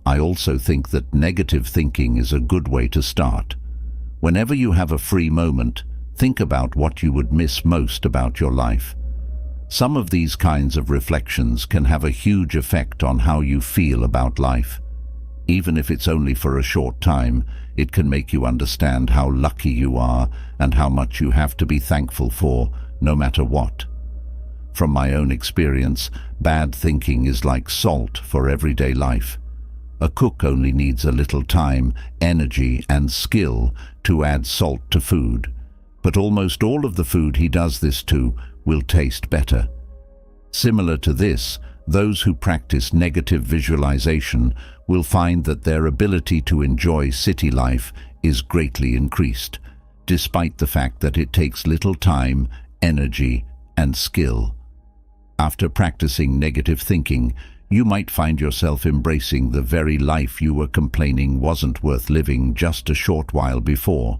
I also think that negative thinking is a good way to start. Whenever you have a free moment, think about what you would miss most about your life. Some of these kinds of reflections can have a huge effect on how you feel about life. Even if it's only for a short time, it can make you understand how lucky you are and how much you have to be thankful for, no matter what. From my own experience, bad thinking is like salt for everyday life. A cook only needs a little time, energy, and skill to add salt to food, but almost all of the food he does this to will taste better. Similar to this, those who practice negative visualization will find that their ability to enjoy city life is greatly increased, despite the fact that it takes little time, energy, and skill. After practicing negative thinking, you might find yourself embracing the very life you were complaining wasn't worth living just a short while before.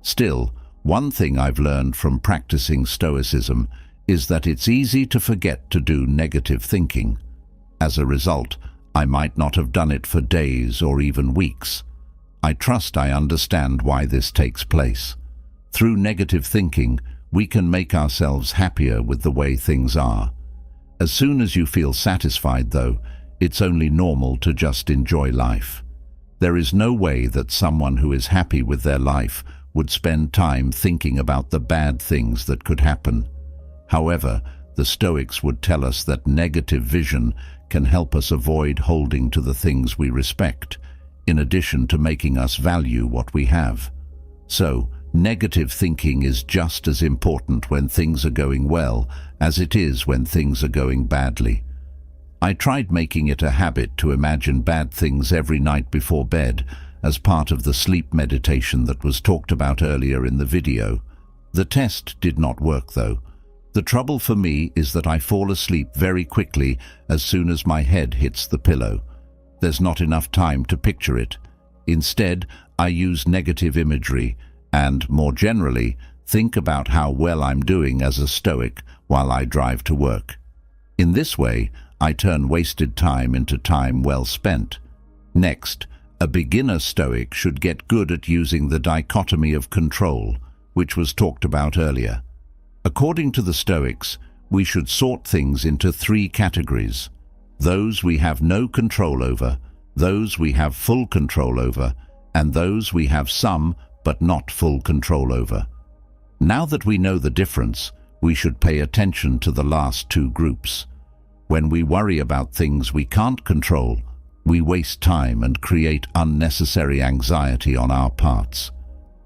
Still, one thing I've learned from practicing Stoicism is that it's easy to forget to do negative thinking. As a result, I might not have done it for days or even weeks. I trust I understand why this takes place. Through negative thinking, we can make ourselves happier with the way things are. As soon as you feel satisfied, though, it's only normal to just enjoy life. There is no way that someone who is happy with their life would spend time thinking about the bad things that could happen. However, the Stoics would tell us that negative vision can help us avoid holding to the things we respect, in addition to making us value what we have. So, negative thinking is just as important when things are going well as it is when things are going badly. I tried making it a habit to imagine bad things every night before bed as part of the sleep meditation that was talked about earlier in the video. The test did not work, though. The trouble for me is that I fall asleep very quickly as soon as my head hits the pillow. There's not enough time to picture it. Instead, I use negative imagery and, more generally, think about how well I'm doing as a Stoic while I drive to work. In this way, I turn wasted time into time well spent. Next, a beginner Stoic should get good at using the dichotomy of control, which was talked about earlier. According to the Stoics, we should sort things into 3 categories: those we have no control over, those we have full control over, and those we have some but not full control over. Now that we know the difference, we should pay attention to the last 2 groups. When we worry about things we can't control, we waste time and create unnecessary anxiety on our parts.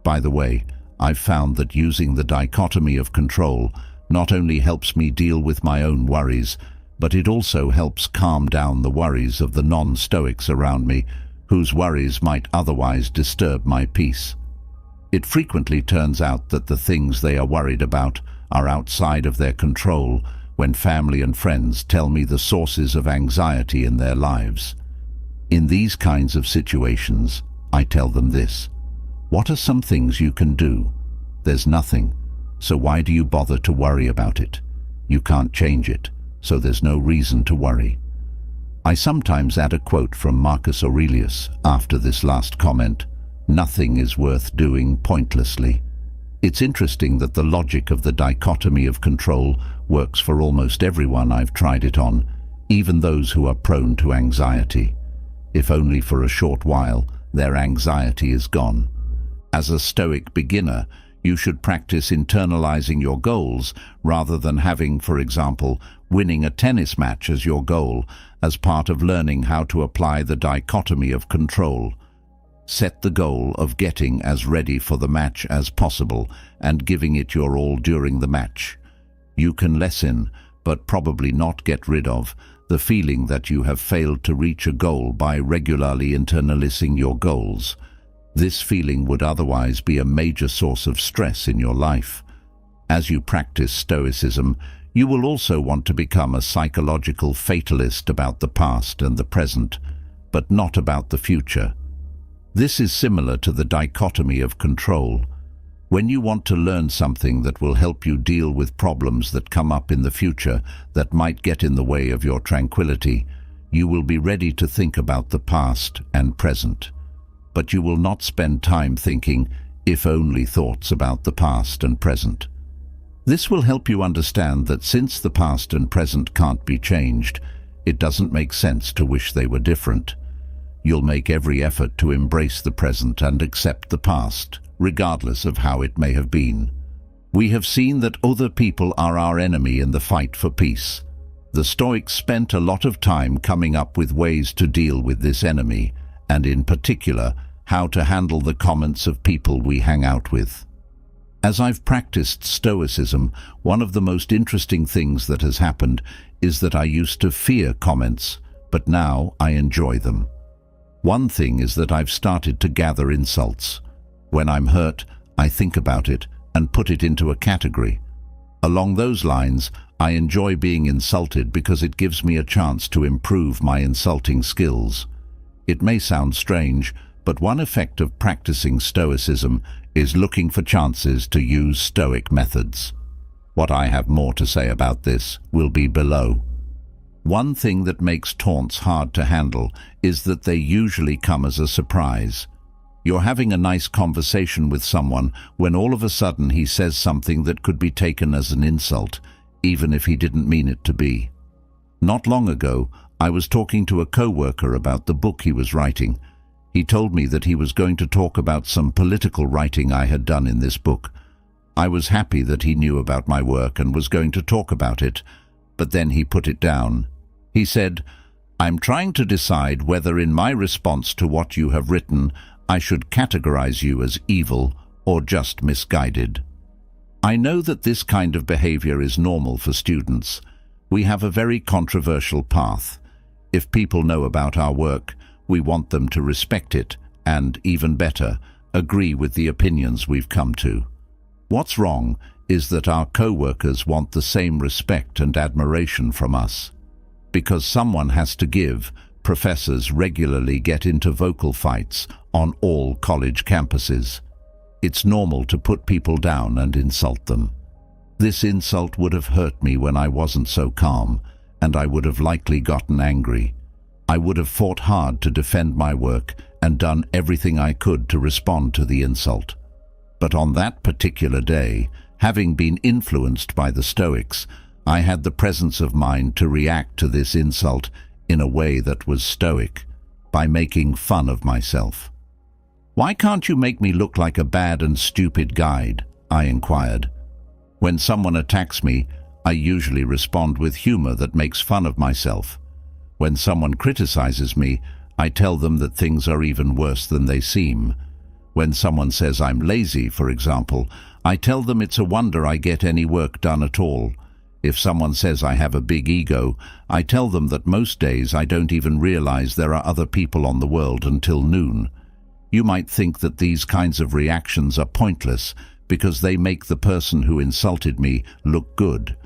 By the way, I've found that using the dichotomy of control not only helps me deal with my own worries, but it also helps calm down the worries of the non-Stoics around me, whose worries might otherwise disturb my peace. It frequently turns out that the things they are worried about are outside of their control when family and friends tell me the sources of anxiety in their lives. In these kinds of situations, I tell them this: what are some things you can do? There's nothing, so why do you bother to worry about it? You can't change it, so there's no reason to worry. I sometimes add a quote from Marcus Aurelius after this last comment: nothing is worth doing pointlessly. It's interesting that the logic of the dichotomy of control works for almost everyone I've tried it on, even those who are prone to anxiety. If only for a short while, their anxiety is gone. As a Stoic beginner, you should practice internalizing your goals rather than having, for example, winning a tennis match as your goal, as part of learning how to apply the dichotomy of control. Set the goal of getting as ready for the match as possible and giving it your all during the match. You can lessen, but probably not get rid of, the feeling that you have failed to reach a goal by regularly internalizing your goals. This feeling would otherwise be a major source of stress in your life. As you practice Stoicism, you will also want to become a psychological fatalist about the past and the present, but not about the future. This is similar to the dichotomy of control. When you want to learn something that will help you deal with problems that come up in the future that might get in the way of your tranquility, you will be ready to think about the past and present. But you will not spend time thinking if-only thoughts about the past and present. This will help you understand that since the past and present can't be changed, it doesn't make sense to wish they were different. You'll make every effort to embrace the present and accept the past, regardless of how it may have been. We have seen that other people are our enemy in the fight for peace. The Stoics spent a lot of time coming up with ways to deal with this enemy, and in particular, how to handle the comments of people we hang out with. As I've practiced Stoicism, one of the most interesting things that has happened is that I used to fear comments, but now I enjoy them. One thing is that I've started to gather insults. When I'm hurt, I think about it and put it into a category. Along those lines, I enjoy being insulted because it gives me a chance to improve my insulting skills. It may sound strange, but one effect of practicing Stoicism is looking for chances to use Stoic methods. What I have more to say about this will be below. One thing that makes taunts hard to handle is that they usually come as a surprise. You're having a nice conversation with someone when all of a sudden he says something that could be taken as an insult, even if he didn't mean it to be. Not long ago, I was talking to a coworker about the book he was writing. He told me that he was going to talk about some political writing I had done in this book. I was happy that he knew about my work and was going to talk about it, but then he put it down. He said, "I'm trying to decide whether in my response to what you have written, I should categorize you as evil or just misguided." I know that this kind of behavior is normal for students. We have a very controversial path. If people know about our work, we want them to respect it and, even better, agree with the opinions we've come to. What's wrong is that our co-workers want the same respect and admiration from us. Because someone has to give, professors regularly get into vocal fights on all college campuses. It's normal to put people down and insult them. This insult would have hurt me when I wasn't so calm, and I would have likely gotten angry. I would have fought hard to defend my work and done everything I could to respond to the insult. But on that particular day, having been influenced by the Stoics, I had the presence of mind to react to this insult in a way that was Stoic, by making fun of myself. "Why can't you make me look like a bad and stupid guide?" I inquired. When someone attacks me, I usually respond with humor that makes fun of myself. When someone criticizes me, I tell them that things are even worse than they seem. When someone says I'm lazy, for example, I tell them it's a wonder I get any work done at all. If someone says I have a big ego, I tell them that most days I don't even realize there are other people on the world until noon. You might think that these kinds of reactions are pointless because they make the person who insulted me look good.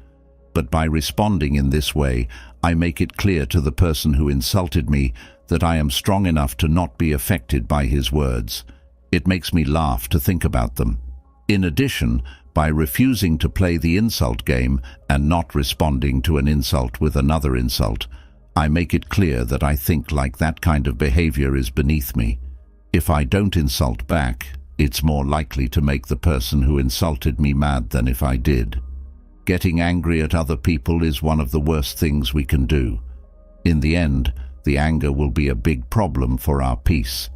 But by responding in this way, I make it clear to the person who insulted me that I am strong enough to not be affected by his words. It makes me laugh to think about them. In addition, by refusing to play the insult game and not responding to an insult with another insult, I make it clear that I think like that kind of behavior is beneath me. If I don't insult back, it's more likely to make the person who insulted me mad than if I did. Getting angry at other people is one of the worst things we can do. In the end, the anger will be a big problem for our peace.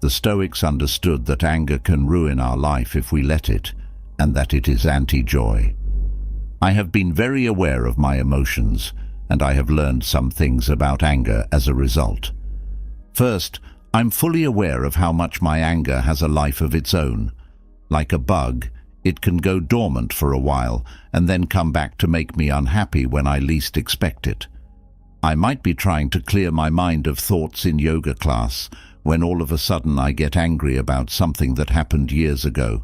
The Stoics understood that anger can ruin our life if we let it, and that it is anti-joy. I have been very aware of my emotions, and I have learned some things about anger as a result. First, I'm fully aware of how much my anger has a life of its own. Like a bug, it can go dormant for a while and then come back to make me unhappy when I least expect it. I might be trying to clear my mind of thoughts in yoga class when all of a sudden I get angry about something that happened years ago.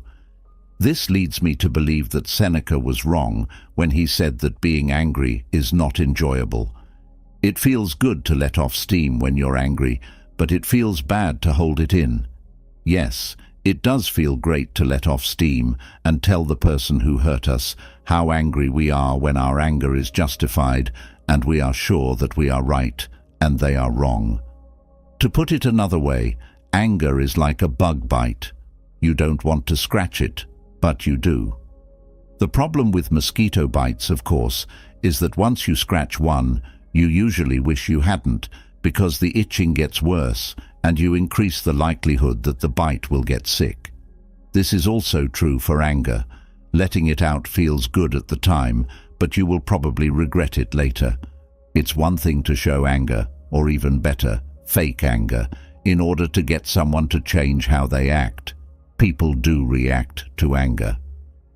This leads me to believe that Seneca was wrong when he said that being angry is not enjoyable. It feels good to let off steam when you're angry, but it feels bad to hold it in. Yes, it does feel great to let off steam and tell the person who hurt us how angry we are when our anger is justified and we are sure that we are right and they are wrong. To put it another way, anger is like a bug bite. You don't want to scratch it, but you do. The problem with mosquito bites, of course, is that once you scratch one, you usually wish you hadn't, because the itching gets worse and you increase the likelihood that the bite will get sick. This is also true for anger. Letting it out feels good at the time, but you will probably regret it later. It's one thing to show anger, or even better, fake anger, in order to get someone to change how they act. People do react to anger.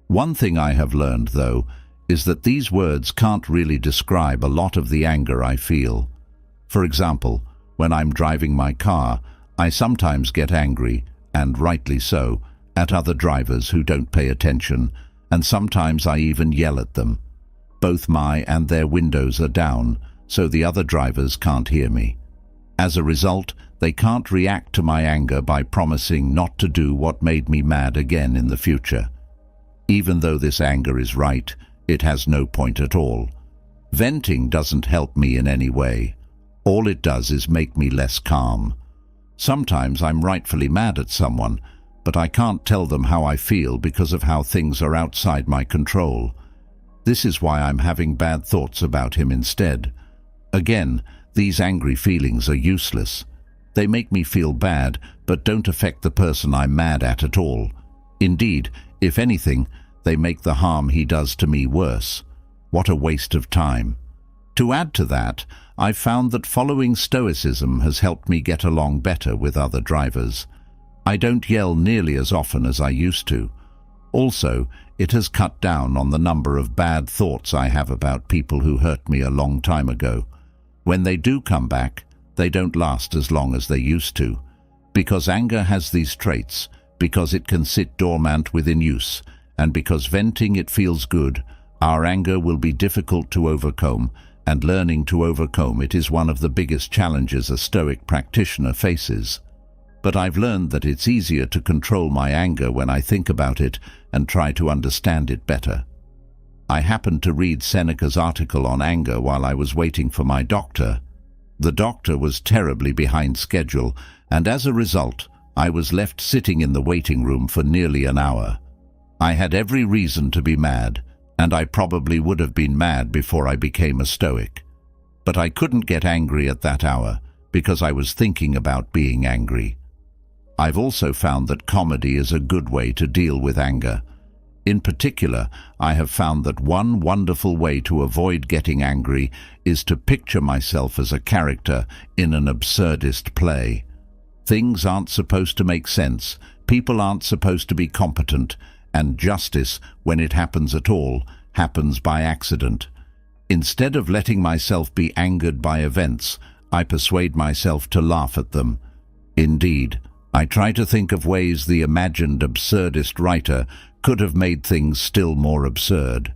One thing I have learned, though, is that these words can't really describe a lot of the anger I feel. For example, when I'm driving my car, I sometimes get angry, and rightly so, at other drivers who don't pay attention, and sometimes I even yell at them. Both my and their windows are down, so the other drivers can't hear me. As a result, they can't react to my anger by promising not to do what made me mad again in the future. Even though this anger is right, it has no point at all. Venting doesn't help me in any way. All it does is make me less calm. Sometimes I'm rightfully mad at someone, but I can't tell them how I feel because of how things are outside my control. This is why I'm having bad thoughts about him instead. Again, these angry feelings are useless. They make me feel bad, but don't affect the person I'm mad at all. Indeed, if anything, they make the harm he does to me worse. What a waste of time. To add to that, I've found that following Stoicism has helped me get along better with other drivers. I don't yell nearly as often as I used to. Also, it has cut down on the number of bad thoughts I have about people who hurt me a long time ago. When they do come back, they don't last as long as they used to. Because anger has these traits, because it can sit dormant within use, and because venting it feels good, our anger will be difficult to overcome, and learning to overcome it is one of the biggest challenges a Stoic practitioner faces. But I've learned that it's easier to control my anger when I think about it and try to understand it better. I happened to read Seneca's article on anger while I was waiting for my doctor. The doctor was terribly behind schedule, and as a result, I was left sitting in the waiting room for nearly an hour. I had every reason to be mad, and I probably would have been mad before I became a Stoic. But I couldn't get angry at that hour because I was thinking about being angry. I've also found that comedy is a good way to deal with anger. In particular, I have found that one wonderful way to avoid getting angry is to picture myself as a character in an absurdist play. Things aren't supposed to make sense, people aren't supposed to be competent, and justice, when it happens at all, happens by accident. Instead of letting myself be angered by events, I persuade myself to laugh at them. Indeed, I try to think of ways the imagined absurdist writer could have made things still more absurd.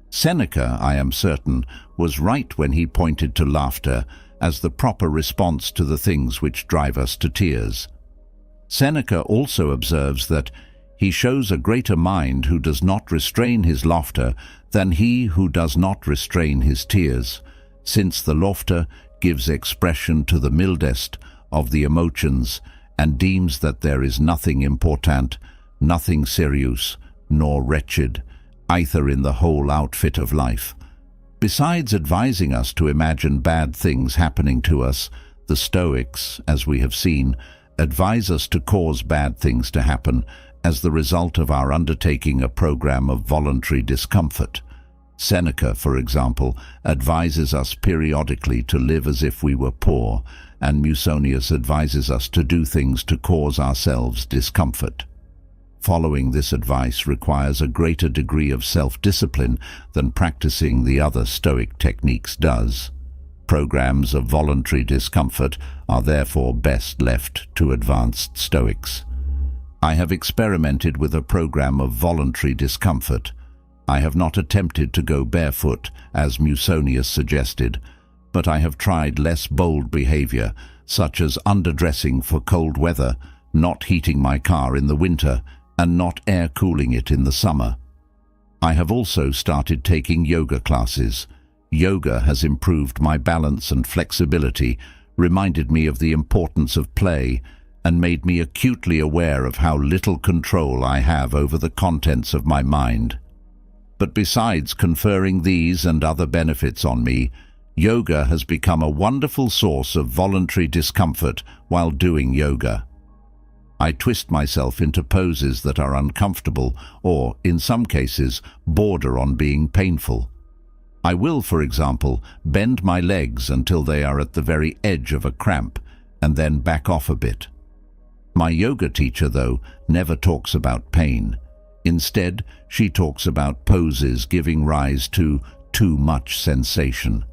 Seneca, I am certain, was right when he pointed to laughter as the proper response to the things which drive us to tears. Seneca also observes that he shows a greater mind who does not restrain his laughter than he who does not restrain his tears, since the laughter gives expression to the mildest of the emotions and deems that there is nothing important, nothing serious, nor wretched, either in the whole outfit of life. Besides advising us to imagine bad things happening to us, the Stoics, as we have seen, advise us to cause bad things to happen as the result of our undertaking a program of voluntary discomfort. Seneca, for example, advises us periodically to live as if we were poor, and Musonius advises us to do things to cause ourselves discomfort. Following this advice requires a greater degree of self-discipline than practicing the other Stoic techniques does. Programs of voluntary discomfort are therefore best left to advanced Stoics. I have experimented with a program of voluntary discomfort. I have not attempted to go barefoot, as Musonius suggested, but I have tried less bold behavior, such as underdressing for cold weather, not heating my car in the winter, and not air cooling it in the summer. I have also started taking yoga classes. Yoga has improved my balance and flexibility, reminded me of the importance of play, and made me acutely aware of how little control I have over the contents of my mind. But besides conferring these and other benefits on me, yoga has become a wonderful source of voluntary discomfort while doing yoga. I twist myself into poses that are uncomfortable or, in some cases, border on being painful. I will, for example, bend my legs until they are at the very edge of a cramp and then back off a bit. My yoga teacher, though, never talks about pain. Instead, she talks about poses giving rise to too much sensation.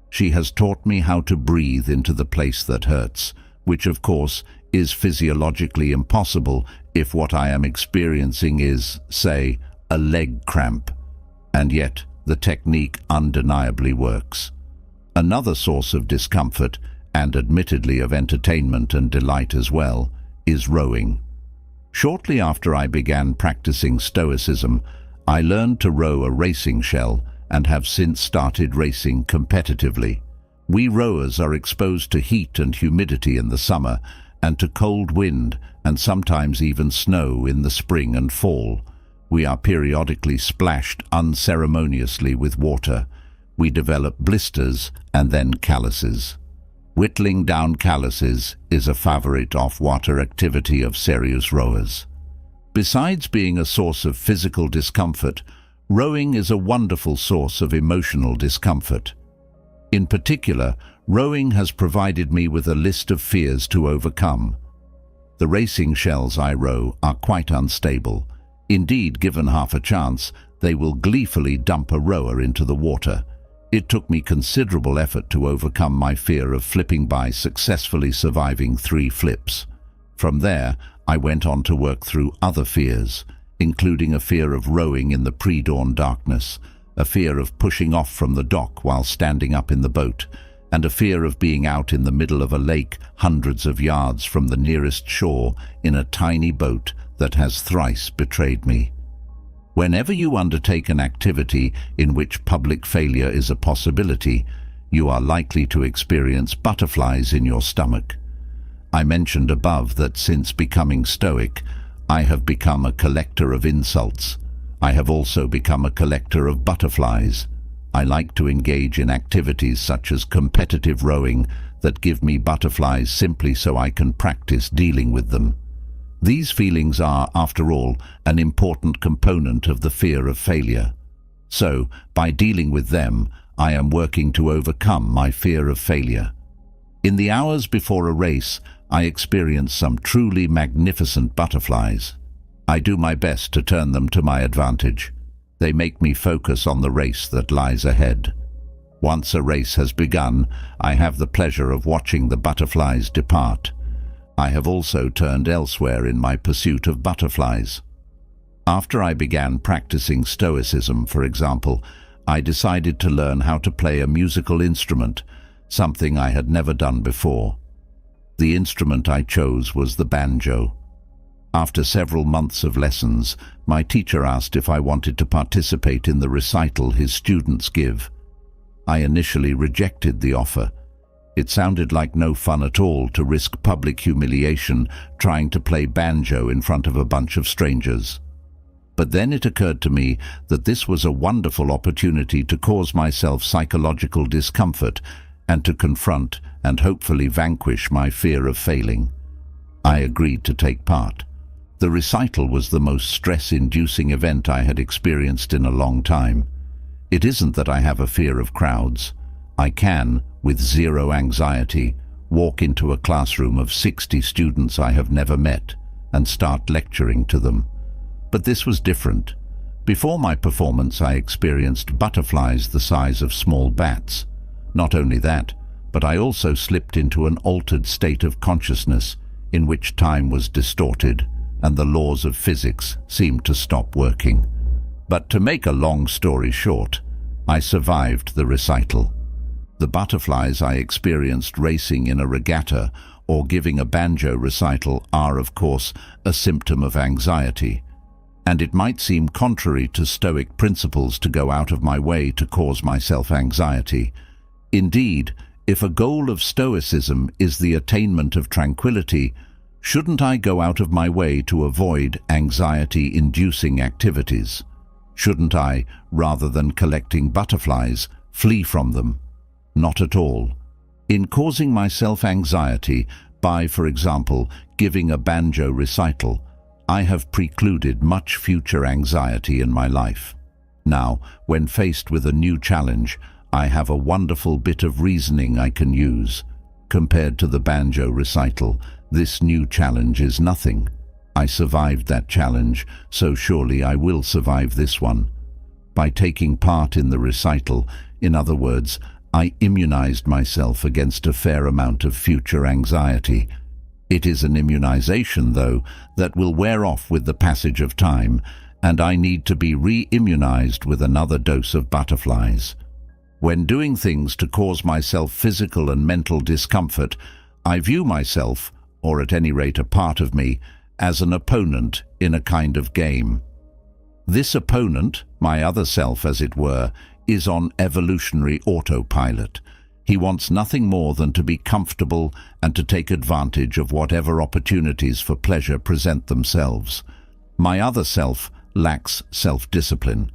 She has taught me how to breathe into the place that hurts, which, of course, is physiologically impossible if what I am experiencing is, say, a leg cramp. And yet, the technique undeniably works. Another source of discomfort, and admittedly of entertainment and delight as well, is rowing. Shortly after I began practicing Stoicism, I learned to row a racing shell and have since started racing competitively. We rowers are exposed to heat and humidity in the summer, and to cold wind and sometimes even snow in the spring and fall. We are periodically splashed unceremoniously with water. We develop blisters and then calluses. Whittling down calluses is a favorite off-water activity of serious rowers. Besides being a source of physical discomfort, rowing is a wonderful source of emotional discomfort. In particular, rowing has provided me with a list of fears to overcome. The racing shells I row are quite unstable. Indeed, given half a chance, they will gleefully dump a rower into the water. It took me considerable effort to overcome my fear of flipping by, successfully surviving 3 flips. From there, I went on to work through other fears, including a fear of rowing in the pre-dawn darkness, a fear of pushing off from the dock while standing up in the boat, and a fear of being out in the middle of a lake hundreds of yards from the nearest shore in a tiny boat that has thrice betrayed me. Whenever you undertake an activity in which public failure is a possibility, you are likely to experience butterflies in your stomach. I mentioned above that since becoming Stoic, I have become a collector of insults. I have also become a collector of butterflies. I like to engage in activities such as competitive rowing that give me butterflies simply so I can practice dealing with them. These feelings are, after all, an important component of the fear of failure. So, by dealing with them, I am working to overcome my fear of failure. In the hours before a race, I experience some truly magnificent butterflies. I do my best to turn them to my advantage. They make me focus on the race that lies ahead. Once a race has begun, I have the pleasure of watching the butterflies depart. I have also turned elsewhere in my pursuit of butterflies. After I began practicing Stoicism, for example, I decided to learn how to play a musical instrument, something I had never done before. The instrument I chose was the banjo. After several months of lessons, my teacher asked if I wanted to participate in the recital his students give. I initially rejected the offer. It sounded like no fun at all to risk public humiliation trying to play banjo in front of a bunch of strangers. But then it occurred to me that this was a wonderful opportunity to cause myself psychological discomfort and to confront and hopefully vanquish my fear of failing. I agreed to take part. The recital was the most stress-inducing event I had experienced in a long time. It isn't that I have a fear of crowds. I can, with zero anxiety, walk into a classroom of 60 students I have never met and start lecturing to them. But this was different. Before my performance, I experienced butterflies the size of small bats. Not only that, but I also slipped into an altered state of consciousness in which time was distorted and the laws of physics seemed to stop working. But to make a long story short, I survived the recital. The butterflies I experienced racing in a regatta or giving a banjo recital are, of course, a symptom of anxiety. And it might seem contrary to Stoic principles to go out of my way to cause myself anxiety. Indeed, if a goal of Stoicism is the attainment of tranquility, shouldn't I go out of my way to avoid anxiety-inducing activities? Shouldn't I, rather than collecting butterflies, flee from them? Not at all. In causing myself anxiety by, for example, giving a banjo recital, I have precluded much future anxiety in my life. Now, when faced with a new challenge, I have a wonderful bit of reasoning I can use. Compared to the banjo recital, this new challenge is nothing. I survived that challenge, so surely I will survive this one. By taking part in the recital, in other words, I immunized myself against a fair amount of future anxiety. It is an immunization, though, that will wear off with the passage of time, and I need to be re-immunized with another dose of butterflies. When doing things to cause myself physical and mental discomfort, I view myself, or at any rate a part of me, as an opponent in a kind of game. This opponent, my other self as it were, is on evolutionary autopilot. He wants nothing more than to be comfortable and to take advantage of whatever opportunities for pleasure present themselves. My other self lacks self-discipline.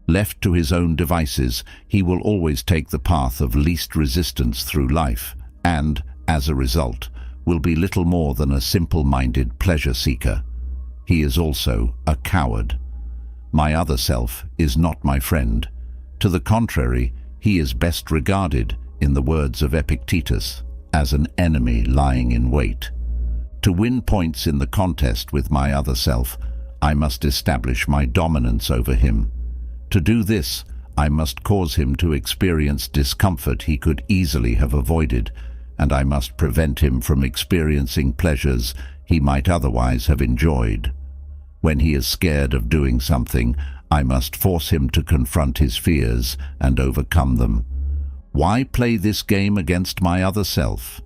Left to his own devices, he will always take the path of least resistance through life and, as a result, will be little more than a simple-minded pleasure seeker. He is also a coward. My other self is not my friend. To the contrary, he is best regarded, in the words of Epictetus, as an enemy lying in wait. To win points in the contest with my other self, I must establish my dominance over him. To do this, I must cause him to experience discomfort he could easily have avoided, and I must prevent him from experiencing pleasures he might otherwise have enjoyed. When he is scared of doing something, I must force him to confront his fears and overcome them. Why play this game against my other self?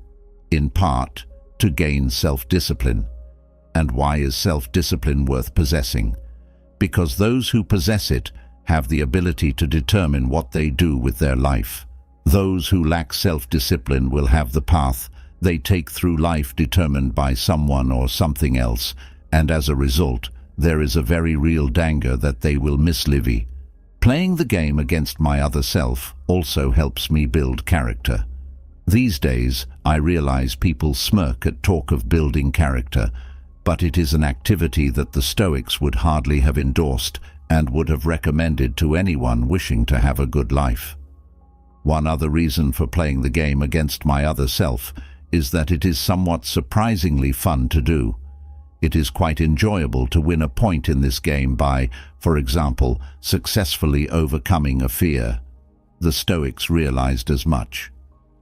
In part, to gain self-discipline. And why is self-discipline worth possessing? Because those who possess it have the ability to determine what they do with their life. Those who lack self-discipline will have the path they take through life determined by someone or something else, and as a result, there is a very real danger that they will miss Livy. Playing the game against my other self also helps me build character. These days, I realize people smirk at talk of building character, but it is an activity that the Stoics would hardly have endorsed and would have recommended to anyone wishing to have a good life. One other reason for playing the game against my other self is that it is somewhat surprisingly fun to do. It is quite enjoyable to win a point in this game by, for example, successfully overcoming a fear. The Stoics realized as much.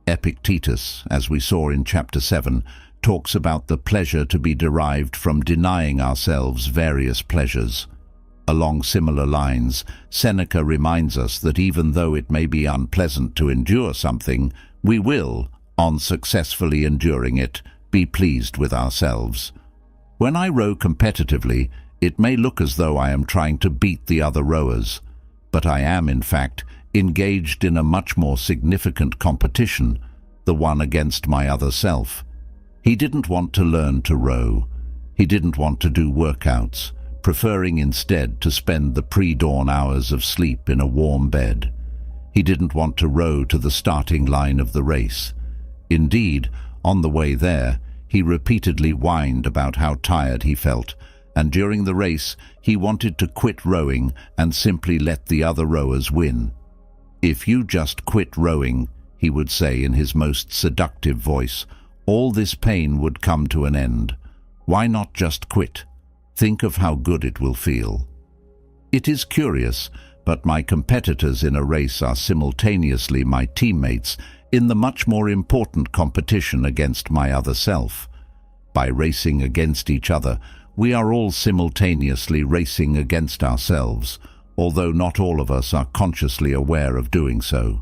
Epictetus, as we saw in chapter 7, talks about the pleasure to be derived from denying ourselves various pleasures. Along similar lines, Seneca reminds us that even though it may be unpleasant to endure something, we will, on successfully enduring it, be pleased with ourselves. When I row competitively, it may look as though I am trying to beat the other rowers, but I am, in fact, engaged in a much more significant competition, the one against my other self. He didn't want to learn to row. He didn't want to do workouts, preferring instead to spend the pre-dawn hours of sleep in a warm bed. He didn't want to row to the starting line of the race. Indeed, on the way there, he repeatedly whined about how tired he felt, and during the race, he wanted to quit rowing and simply let the other rowers win. "If you just quit rowing," he would say in his most seductive voice, "all this pain would come to an end. Why not just quit? Think of how good it will feel." It is curious, but my competitors in a race are simultaneously my teammates in the much more important competition against my other self. By racing against each other, we are all simultaneously racing against ourselves, although not all of us are consciously aware of doing so.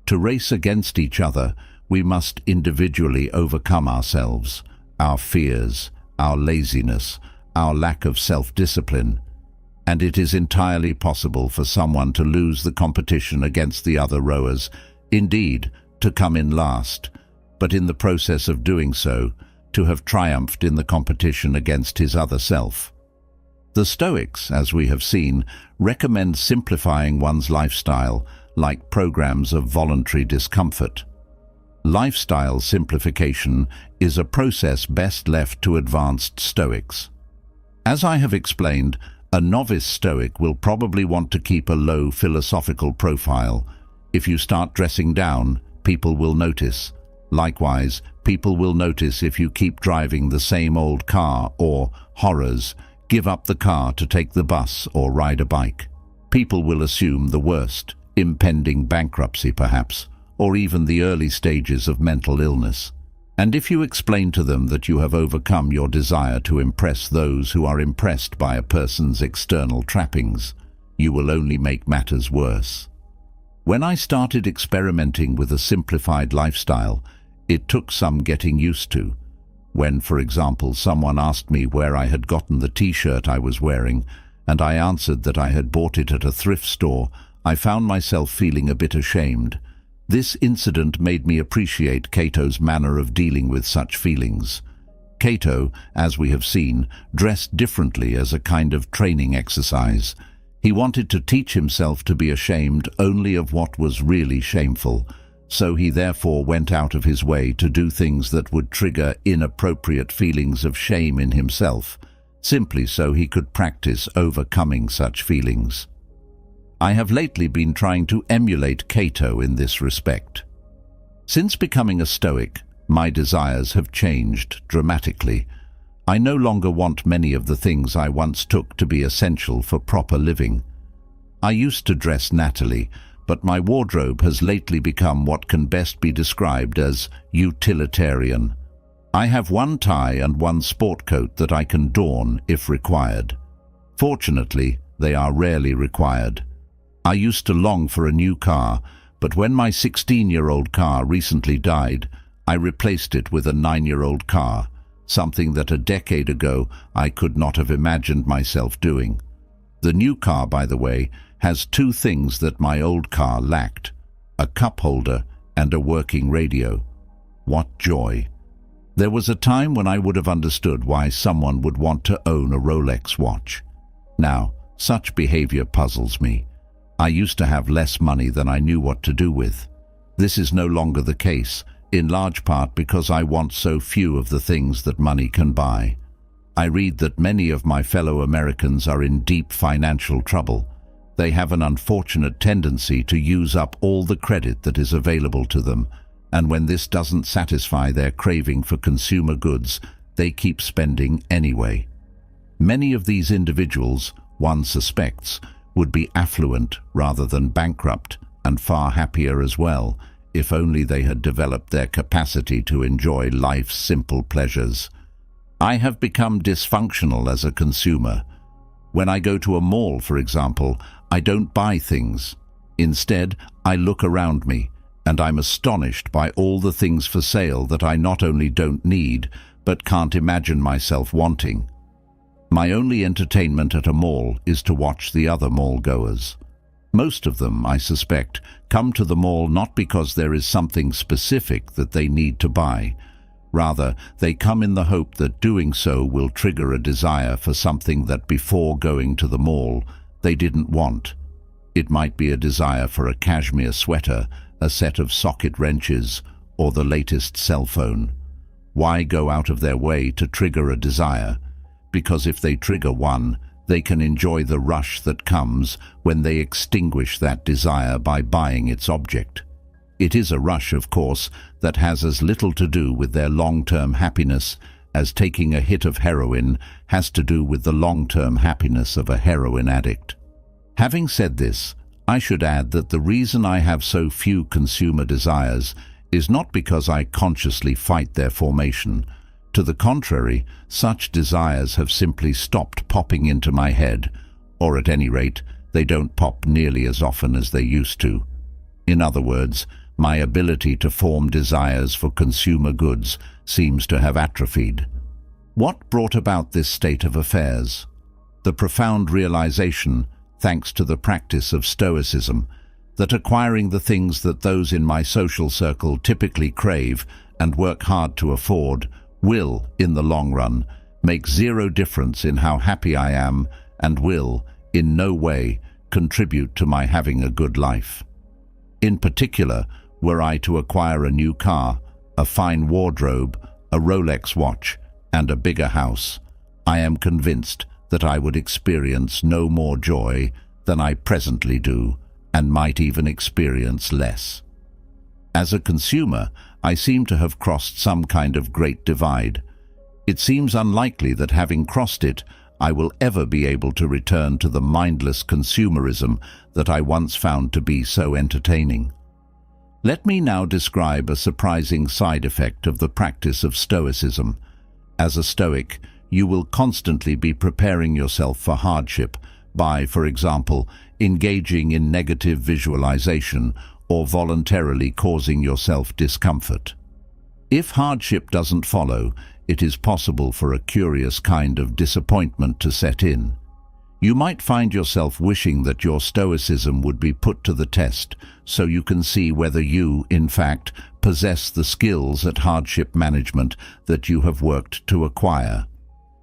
To race against each other, we must individually overcome ourselves, our fears, our laziness, our lack of self-discipline, and it is entirely possible for someone to lose the competition against the other rowers, indeed, to come in last, but in the process of doing so, to have triumphed in the competition against his other self. The Stoics, as we have seen, recommend simplifying one's lifestyle, like programs of voluntary discomfort. Lifestyle simplification is a process best left to advanced Stoics. As I have explained, a novice Stoic will probably want to keep a low philosophical profile. If you start dressing down, people will notice. Likewise, people will notice if you keep driving the same old car or, horrors, give up the car to take the bus or ride a bike. People will assume the worst, impending bankruptcy perhaps, or even the early stages of mental illness. And if you explain to them that you have overcome your desire to impress those who are impressed by a person's external trappings, you will only make matters worse. When I started experimenting with a simplified lifestyle, it took some getting used to. When, for example, someone asked me where I had gotten the t-shirt I was wearing, and I answered that I had bought it at a thrift store, I found myself feeling a bit ashamed. This incident made me appreciate Cato's manner of dealing with such feelings. Cato, as we have seen, dressed differently as a kind of training exercise. He wanted to teach himself to be ashamed only of what was really shameful, so he therefore went out of his way to do things that would trigger inappropriate feelings of shame in himself, simply so he could practice overcoming such feelings. I have lately been trying to emulate Cato in this respect. Since becoming a Stoic, my desires have changed dramatically. I no longer want many of the things I once took to be essential for proper living. I used to dress nattily, but my wardrobe has lately become what can best be described as utilitarian. I have one tie and one sport coat that I can don if required. Fortunately, they are rarely required. I used to long for a new car, but when my 16-year-old car recently died, I replaced it with a 9-year-old car, something that a decade ago I could not have imagined myself doing. The new car, by the way, has two things that my old car lacked: a cup holder and a working radio. What joy! There was a time when I would have understood why someone would want to own a Rolex watch. Now, such behavior puzzles me. I used to have less money than I knew what to do with. This is no longer the case, in large part because I want so few of the things that money can buy. I read that many of my fellow Americans are in deep financial trouble. They have an unfortunate tendency to use up all the credit that is available to them, and when this doesn't satisfy their craving for consumer goods, they keep spending anyway. Many of these individuals, one suspects, would be affluent rather than bankrupt, and far happier as well, if only they had developed their capacity to enjoy life's simple pleasures. I have become dysfunctional as a consumer. When I go to a mall, for example, I don't buy things. Instead, I look around me, and I'm astonished by all the things for sale that I not only don't need, but can't imagine myself wanting. My only entertainment at a mall is to watch the other mall-goers. Most of them, I suspect, come to the mall not because there is something specific that they need to buy. Rather, they come in the hope that doing so will trigger a desire for something that before going to the mall they didn't want. It might be a desire for a cashmere sweater, a set of socket wrenches, or the latest cell phone. Why go out of their way to trigger a desire? Because if they trigger one, they can enjoy the rush that comes when they extinguish that desire by buying its object. It is a rush, of course, that has as little to do with their long-term happiness as taking a hit of heroin has to do with the long-term happiness of a heroin addict. Having said this, I should add that the reason I have so few consumer desires is not because I consciously fight their formation. To the contrary, such desires have simply stopped popping into my head, or at any rate, they don't pop nearly as often as they used to. In other words, my ability to form desires for consumer goods seems to have atrophied. What brought about this state of affairs? The profound realization, thanks to the practice of Stoicism, that acquiring the things that those in my social circle typically crave and work hard to afford will, in the long run, make zero difference in how happy I am and will, in no way, contribute to my having a good life. In particular, were I to acquire a new car, a fine wardrobe, a Rolex watch, and a bigger house, I am convinced that I would experience no more joy than I presently do, and might even experience less. As a consumer, I seem to have crossed some kind of great divide. It seems unlikely that having crossed it, I will ever be able to return to the mindless consumerism that I once found to be so entertaining. Let me now describe a surprising side effect of the practice of Stoicism. As a Stoic, you will constantly be preparing yourself for hardship by, for example, engaging in negative visualization or voluntarily causing yourself discomfort. If hardship doesn't follow, it is possible for a curious kind of disappointment to set in. You might find yourself wishing that your Stoicism would be put to the test so you can see whether you, in fact, possess the skills at hardship management that you have worked to acquire.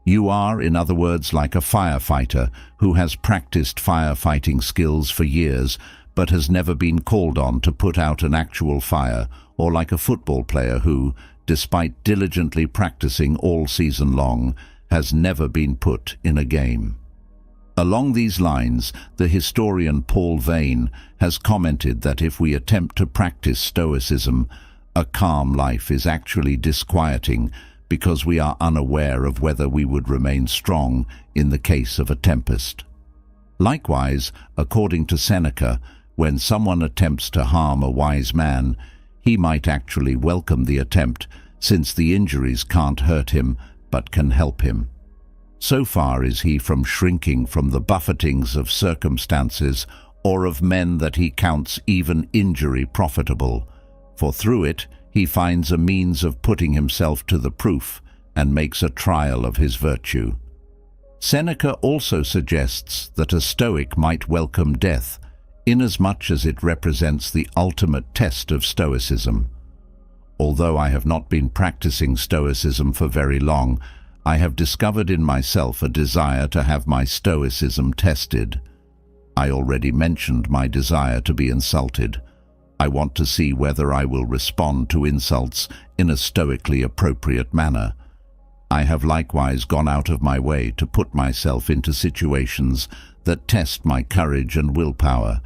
You are, in other words, like a firefighter who has practiced firefighting skills for years but has never been called on to put out an actual fire, or like a football player who, despite diligently practicing all season long, has never been put in a game. Along these lines, the historian Paul Vane has commented that if we attempt to practice Stoicism, a calm life is actually disquieting because we are unaware of whether we would remain strong in the case of a tempest. Likewise, according to Seneca, when someone attempts to harm a wise man, he might actually welcome the attempt, since the injuries can't hurt him but can help him. So far is he from shrinking from the buffetings of circumstances or of men that he counts even injury profitable, for through it he finds a means of putting himself to the proof and makes a trial of his virtue. Seneca also suggests that a Stoic might welcome death, inasmuch as it represents the ultimate test of Stoicism. Although I have not been practicing Stoicism for very long, I have discovered in myself a desire to have my Stoicism tested. I already mentioned my desire to be insulted. I want to see whether I will respond to insults in a stoically appropriate manner. I have likewise gone out of my way to put myself into situations that test my courage and willpower,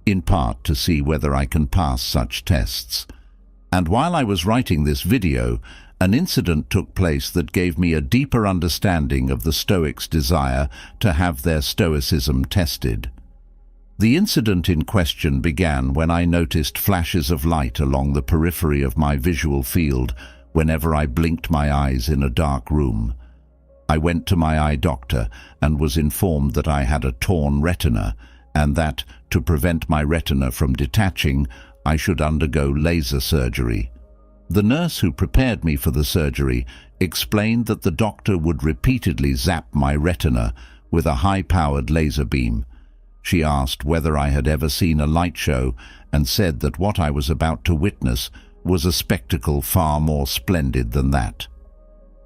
in part to see whether I can pass such tests. And while I was writing this video, an incident took place that gave me a deeper understanding of the Stoics' desire to have their Stoicism tested. The incident in question began when I noticed flashes of light along the periphery of my visual field whenever I blinked my eyes in a dark room. I went to my eye doctor and was informed that I had a torn retina and that, to prevent my retina from detaching, I should undergo laser surgery. The nurse who prepared me for the surgery explained that the doctor would repeatedly zap my retina with a high-powered laser beam. She asked whether I had ever seen a light show and said that what I was about to witness was a spectacle far more splendid than that.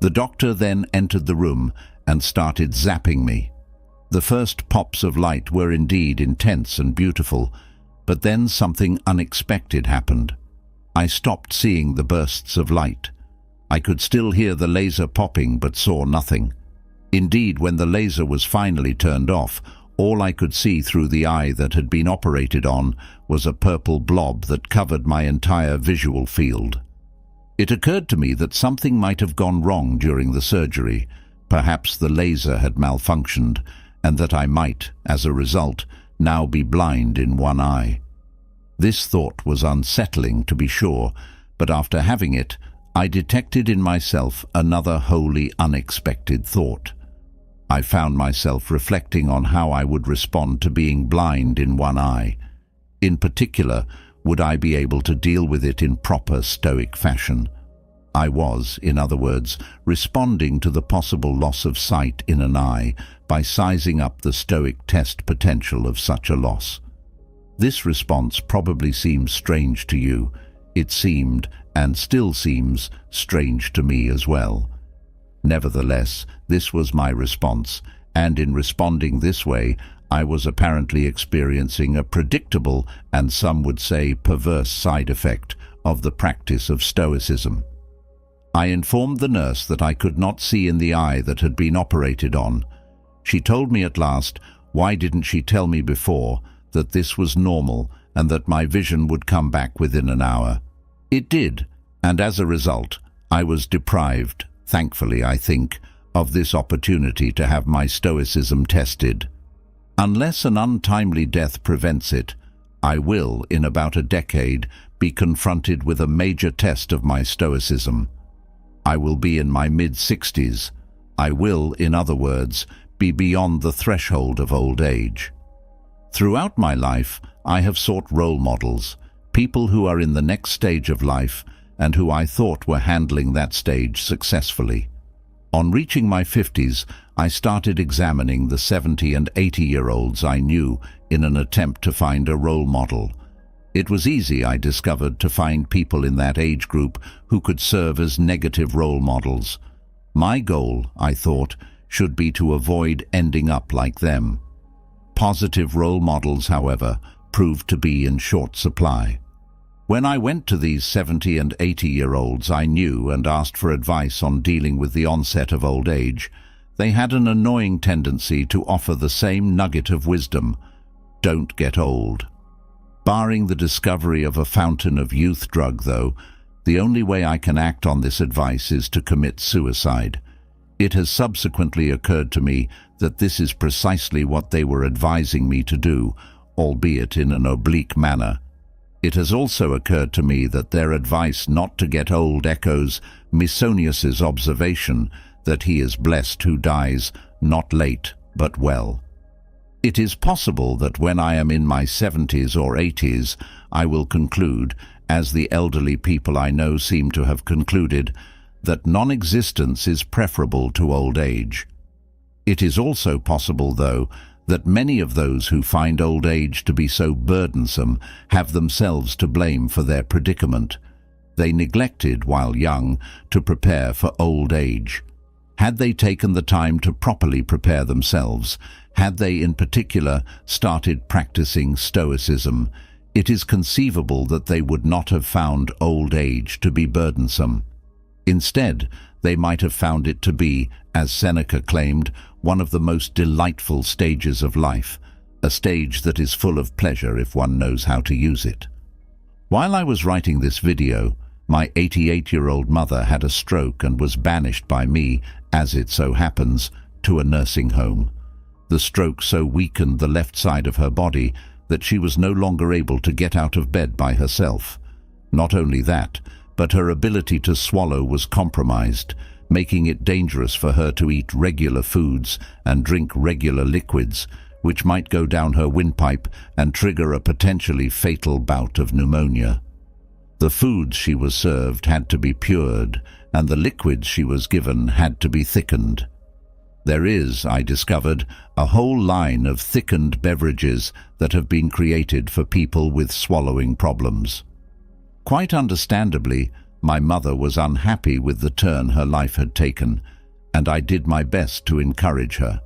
The doctor then entered the room and started zapping me. The first pops of light were indeed intense and beautiful, but then something unexpected happened. I stopped seeing the bursts of light. I could still hear the laser popping but saw nothing. Indeed, when the laser was finally turned off, all I could see through the eye that had been operated on was a purple blob that covered my entire visual field. It occurred to me that something might have gone wrong during the surgery. Perhaps the laser had malfunctioned, and that I might, as a result, now be blind in one eye. This thought was unsettling, to be sure, but after having it, I detected in myself another wholly unexpected thought. I found myself reflecting on how I would respond to being blind in one eye. In particular, would I be able to deal with it in proper Stoic fashion? I was, in other words, responding to the possible loss of sight in an eye by sizing up the Stoic test potential of such a loss. This response probably seems strange to you. It seemed, and still seems, strange to me as well. Nevertheless, this was my response, and in responding this way, I was apparently experiencing a predictable and some would say perverse side effect of the practice of Stoicism. I informed the nurse that I could not see in the eye that had been operated on. She told me at last, why didn't she tell me before, that this was normal and that my vision would come back within an hour. It did, and as a result, I was deprived, thankfully I think, of this opportunity to have my Stoicism tested. Unless an untimely death prevents it, I will, in about a decade, be confronted with a major test of my Stoicism. I will be in my mid-60s. I will, in other words, be beyond the threshold of old age. Throughout my life, I have sought role models, people who are in the next stage of life and who I thought were handling that stage successfully. On reaching my 50s, I started examining the 70 and 80-year-olds I knew in an attempt to find a role model. It was easy, I discovered, to find people in that age group who could serve as negative role models. My goal, I thought, should be to avoid ending up like them. Positive role models, however, proved to be in short supply. When I went to these 70 and 80-year-olds I knew and asked for advice on dealing with the onset of old age, they had an annoying tendency to offer the same nugget of wisdom: don't get old. Barring the discovery of a fountain of youth drug, though, the only way I can act on this advice is to commit suicide. It has subsequently occurred to me that this is precisely what they were advising me to do, albeit in an oblique manner. It has also occurred to me that their advice not to get old echoes Mysonius's observation that he is blessed who dies not late but well. It is possible that when I am in my 70s or 80s, I will conclude, as the elderly people I know seem to have concluded, that non-existence is preferable to old age. It is also possible, though, that many of those who find old age to be so burdensome have themselves to blame for their predicament. They neglected, while young, to prepare for old age. Had they taken the time to properly prepare themselves, had they in particular started practicing Stoicism, it is conceivable that they would not have found old age to be burdensome. Instead, they might have found it to be, as Seneca claimed, one of the most delightful stages of life, a stage that is full of pleasure if one knows how to use it. While I was writing this video, my 88-year-old mother had a stroke and was banished by me, as it so happens, to a nursing home. The stroke so weakened the left side of her body that she was no longer able to get out of bed by herself. Not only that, but her ability to swallow was compromised, making it dangerous for her to eat regular foods and drink regular liquids, which might go down her windpipe and trigger a potentially fatal bout of pneumonia. The foods she was served had to be pured, and the liquids she was given had to be thickened. There is, I discovered, a whole line of thickened beverages that have been created for people with swallowing problems. Quite understandably, my mother was unhappy with the turn her life had taken, and I did my best to encourage her.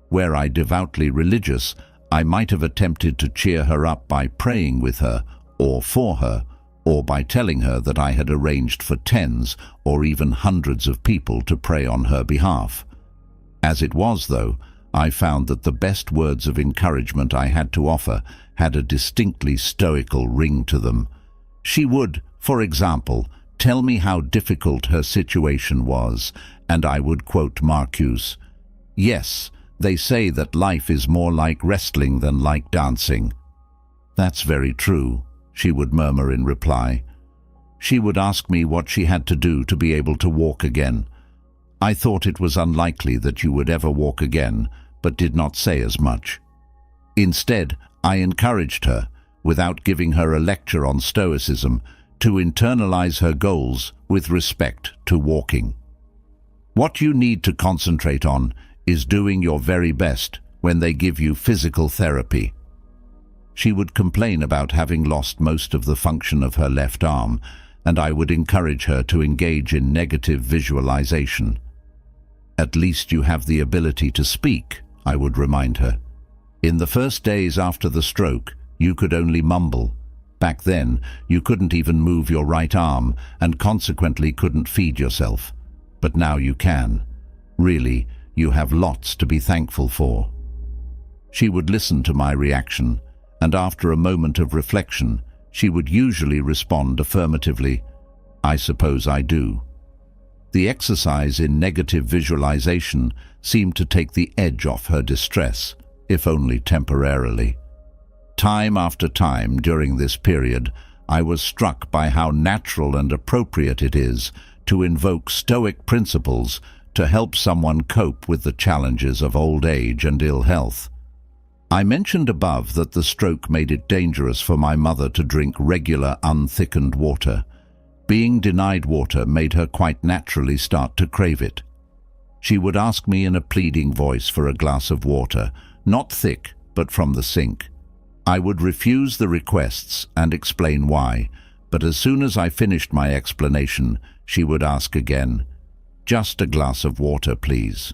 Were I devoutly religious, I might have attempted to cheer her up by praying with her, or for her, or by telling her that I had arranged for tens or even hundreds of people to pray on her behalf. As it was, though, I found that the best words of encouragement I had to offer had a distinctly stoical ring to them. She would, for example, tell me how difficult her situation was, and I would quote Marcuse, "Yes, they say that life is more like wrestling than like dancing." "That's very true," she would murmur in reply. She would ask me what she had to do to be able to walk again. I thought it was unlikely that you would ever walk again, but did not say as much. Instead, I encouraged her, without giving her a lecture on Stoicism, to internalize her goals with respect to walking. What you need to concentrate on is doing your very best when they give you physical therapy. She would complain about having lost most of the function of her left arm, and I would encourage her to engage in negative visualization. "At least you have the ability to speak," I would remind her. "In the first days after the stroke, you could only mumble. Back then, you couldn't even move your right arm and consequently couldn't feed yourself. But now you can. Really, you have lots to be thankful for." She would listen to my reaction, and after a moment of reflection, she would usually respond affirmatively, "I suppose I do." The exercise in negative visualization seemed to take the edge off her distress, if only temporarily. Time after time during this period, I was struck by how natural and appropriate it is to invoke Stoic principles to help someone cope with the challenges of old age and ill health. I mentioned above that the stroke made it dangerous for my mother to drink regular unthickened water. Being denied water made her quite naturally start to crave it. She would ask me in a pleading voice for a glass of water, not thick, but from the sink. I would refuse the requests and explain why, but as soon as I finished my explanation, she would ask again, "Just a glass of water, please."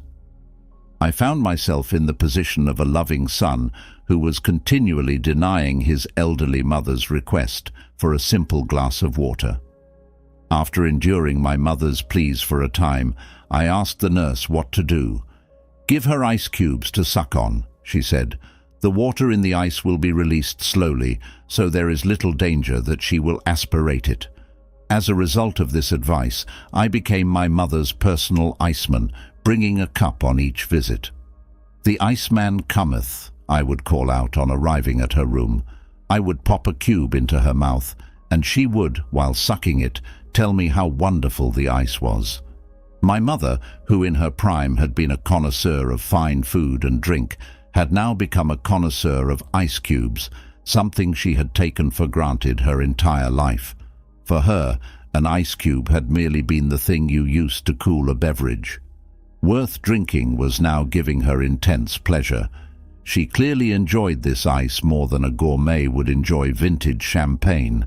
I found myself in the position of a loving son who was continually denying his elderly mother's request for a simple glass of water. After enduring my mother's pleas for a time, I asked the nurse what to do. "Give her ice cubes to suck on," she said. "The water in the ice will be released slowly, so there is little danger that she will aspirate it." As a result of this advice, I became my mother's personal iceman, bringing a cup on each visit. "The Iceman cometh," I would call out on arriving at her room. I would pop a cube into her mouth, and she would, while sucking it, tell me how wonderful the ice was. My mother, who in her prime had been a connoisseur of fine food and drink, had now become a connoisseur of ice cubes, something she had taken for granted her entire life. For her, an ice cube had merely been the thing you used to cool a beverage. Worth drinking was now giving her intense pleasure. She clearly enjoyed this ice more than a gourmet would enjoy vintage champagne.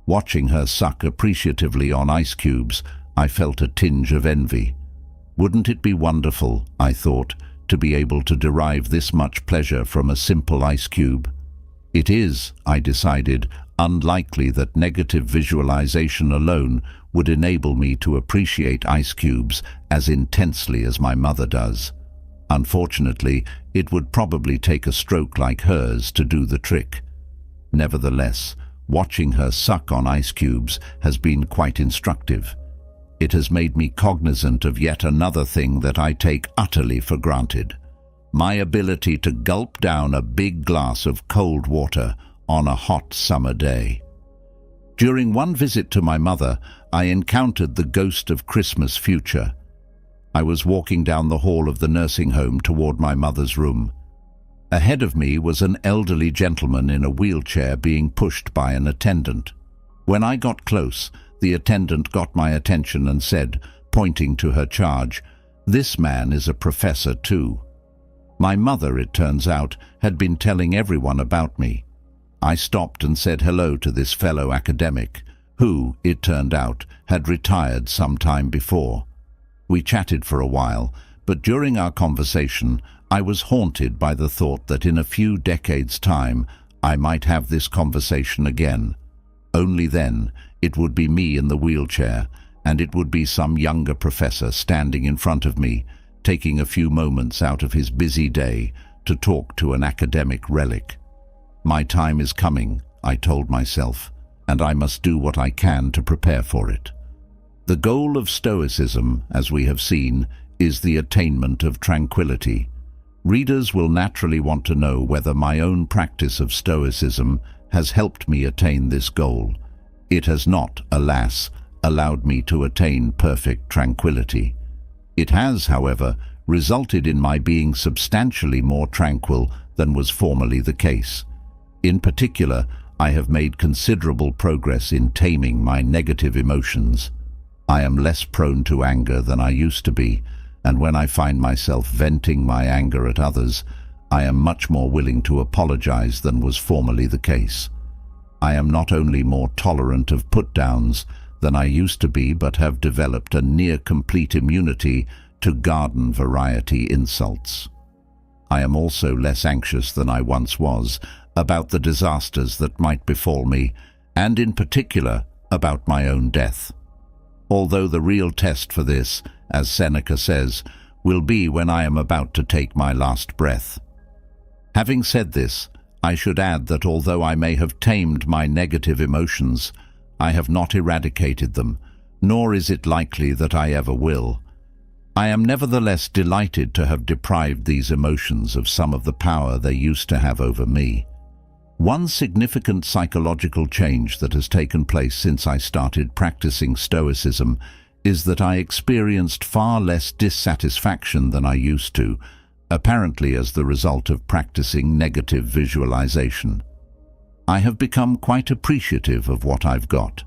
Watching her suck appreciatively on ice cubes, I felt a tinge of envy. Wouldn't it be wonderful, I thought, to be able to derive this much pleasure from a simple ice cube? It is, I decided, unlikely that negative visualization alone would enable me to appreciate ice cubes as intensely as my mother does. Unfortunately, it would probably take a stroke like hers to do the trick. Nevertheless, watching her suck on ice cubes has been quite instructive. It has made me cognizant of yet another thing that I take utterly for granted: my ability to gulp down a big glass of cold water on a hot summer day. During one visit to my mother, I encountered the ghost of Christmas future. I was walking down the hall of the nursing home toward my mother's room. Ahead of me was an elderly gentleman in a wheelchair being pushed by an attendant. When I got close, the attendant got my attention and said, pointing to her charge, "This man is a professor too." My mother, it turns out, had been telling everyone about me. I stopped and said hello to this fellow academic, who, it turned out, had retired some time before. We chatted for a while, but during our conversation, I was haunted by the thought that in a few decades' time, I might have this conversation again. Only then, it would be me in the wheelchair, and it would be some younger professor standing in front of me, taking a few moments out of his busy day to talk to an academic relic. My time is coming, I told myself, and I must do what I can to prepare for it. The goal of Stoicism, as we have seen, is the attainment of tranquility. Readers will naturally want to know whether my own practice of Stoicism has helped me attain this goal. It has not, alas, allowed me to attain perfect tranquility. It has, however, resulted in my being substantially more tranquil than was formerly the case. In particular, I have made considerable progress in taming my negative emotions. I am less prone to anger than I used to be, and when I find myself venting my anger at others, I am much more willing to apologize than was formerly the case. I am not only more tolerant of put-downs than I used to be, but have developed a near-complete immunity to garden variety insults. I am also less anxious than I once was about the disasters that might befall me, and in particular about my own death. Although the real test for this, as Seneca says, will be when I am about to take my last breath. Having said this, I should add that although I may have tamed my negative emotions, I have not eradicated them, nor is it likely that I ever will. I am nevertheless delighted to have deprived these emotions of some of the power they used to have over me. One significant psychological change that has taken place since I started practicing Stoicism is that I experienced far less dissatisfaction than I used to, apparently as the result of practicing negative visualization. I have become quite appreciative of what I've got.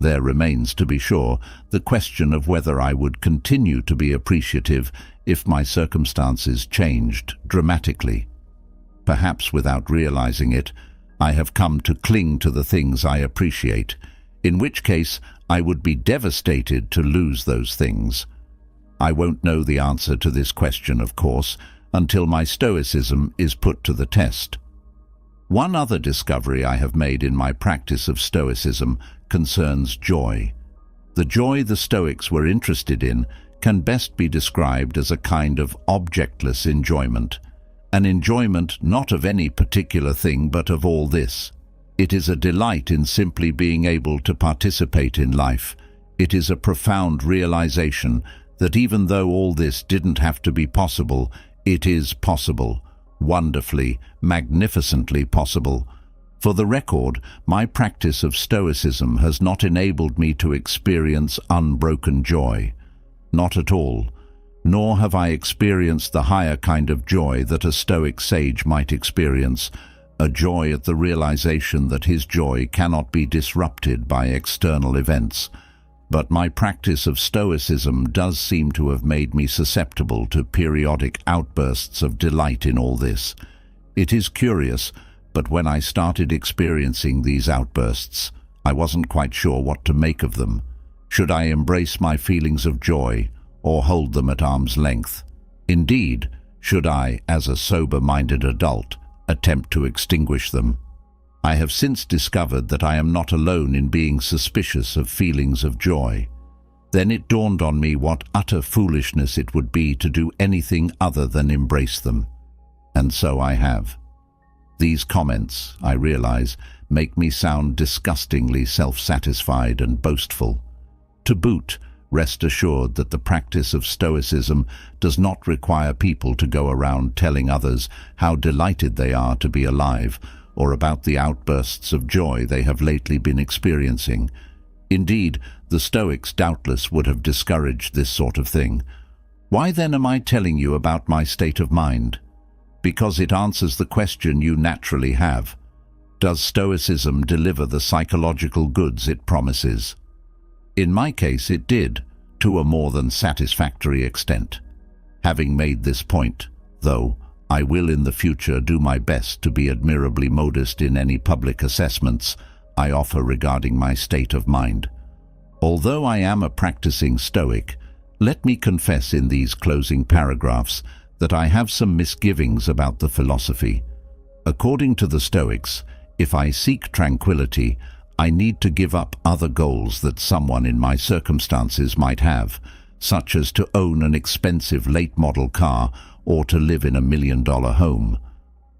There remains, to be sure, the question of whether I would continue to be appreciative if my circumstances changed dramatically. Perhaps without realizing it, I have come to cling to the things I appreciate, in which case I would be devastated to lose those things. I won't know the answer to this question, of course, until my Stoicism is put to the test. One other discovery I have made in my practice of Stoicism concerns joy. The joy the Stoics were interested in can best be described as a kind of objectless enjoyment, an enjoyment not of any particular thing but of all this. It is a delight in simply being able to participate in life. It is a profound realization that even though all this didn't have to be possible, it is possible, wonderfully, magnificently possible. For the record, my practice of Stoicism has not enabled me to experience unbroken joy. Not at all. Nor have I experienced the higher kind of joy that a Stoic sage might experience, a joy at the realization that his joy cannot be disrupted by external events. But my practice of Stoicism does seem to have made me susceptible to periodic outbursts of delight in all this. It is curious, but when I started experiencing these outbursts, I wasn't quite sure what to make of them. Should I embrace my feelings of joy, or hold them at arm's length? Indeed, should I, as a sober-minded adult, attempt to extinguish them? I have since discovered that I am not alone in being suspicious of feelings of joy. Then it dawned on me what utter foolishness it would be to do anything other than embrace them. And so I have. These comments, I realize, make me sound disgustingly self-satisfied and boastful. To boot, Rest assured that the practice of Stoicism does not require people to go around telling others how delighted they are to be alive, or about the outbursts of joy they have lately been experiencing. Indeed, the Stoics doubtless would have discouraged this sort of thing. Why then am I telling you about my state of mind? Because it answers the question you naturally have. Does Stoicism deliver the psychological goods it promises? In my case, it did, to a more than satisfactory extent. Having made this point, though, I will in the future do my best to be admirably modest in any public assessments I offer regarding my state of mind. Although I am a practicing Stoic, let me confess in these closing paragraphs that I have some misgivings about the philosophy. According to the Stoics, if I seek tranquility, I need to give up other goals that someone in my circumstances might have, such as to own an expensive late-model car or to live in a $1,000,000 home.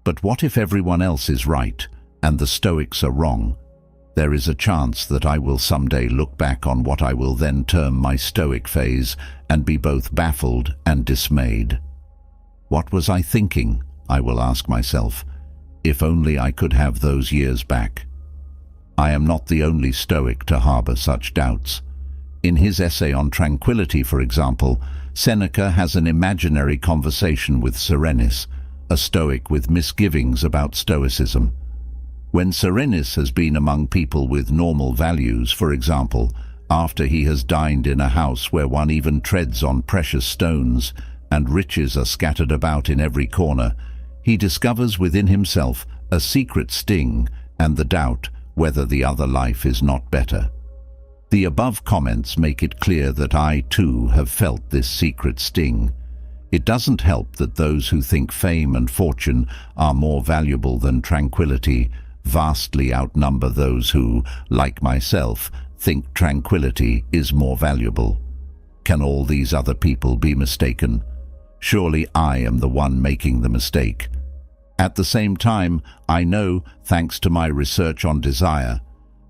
But what if everyone else is right and the Stoics are wrong? There is a chance that I will someday look back on what I will then term my Stoic phase and be both baffled and dismayed. What was I thinking, I will ask myself, if only I could have those years back? I am not the only Stoic to harbor such doubts. In his essay on tranquility, for example, Seneca has an imaginary conversation with Serenus, a Stoic with misgivings about Stoicism. When Serenus has been among people with normal values, for example, after he has dined in a house where one even treads on precious stones and riches are scattered about in every corner, he discovers within himself a secret sting and the doubt whether the other life is not better. The above comments make it clear that I, too, have felt this secret sting. It doesn't help that those who think fame and fortune are more valuable than tranquility vastly outnumber those who, like myself, think tranquility is more valuable. Can all these other people be mistaken? Surely I am the one making the mistake. At the same time, I know, thanks to my research on desire,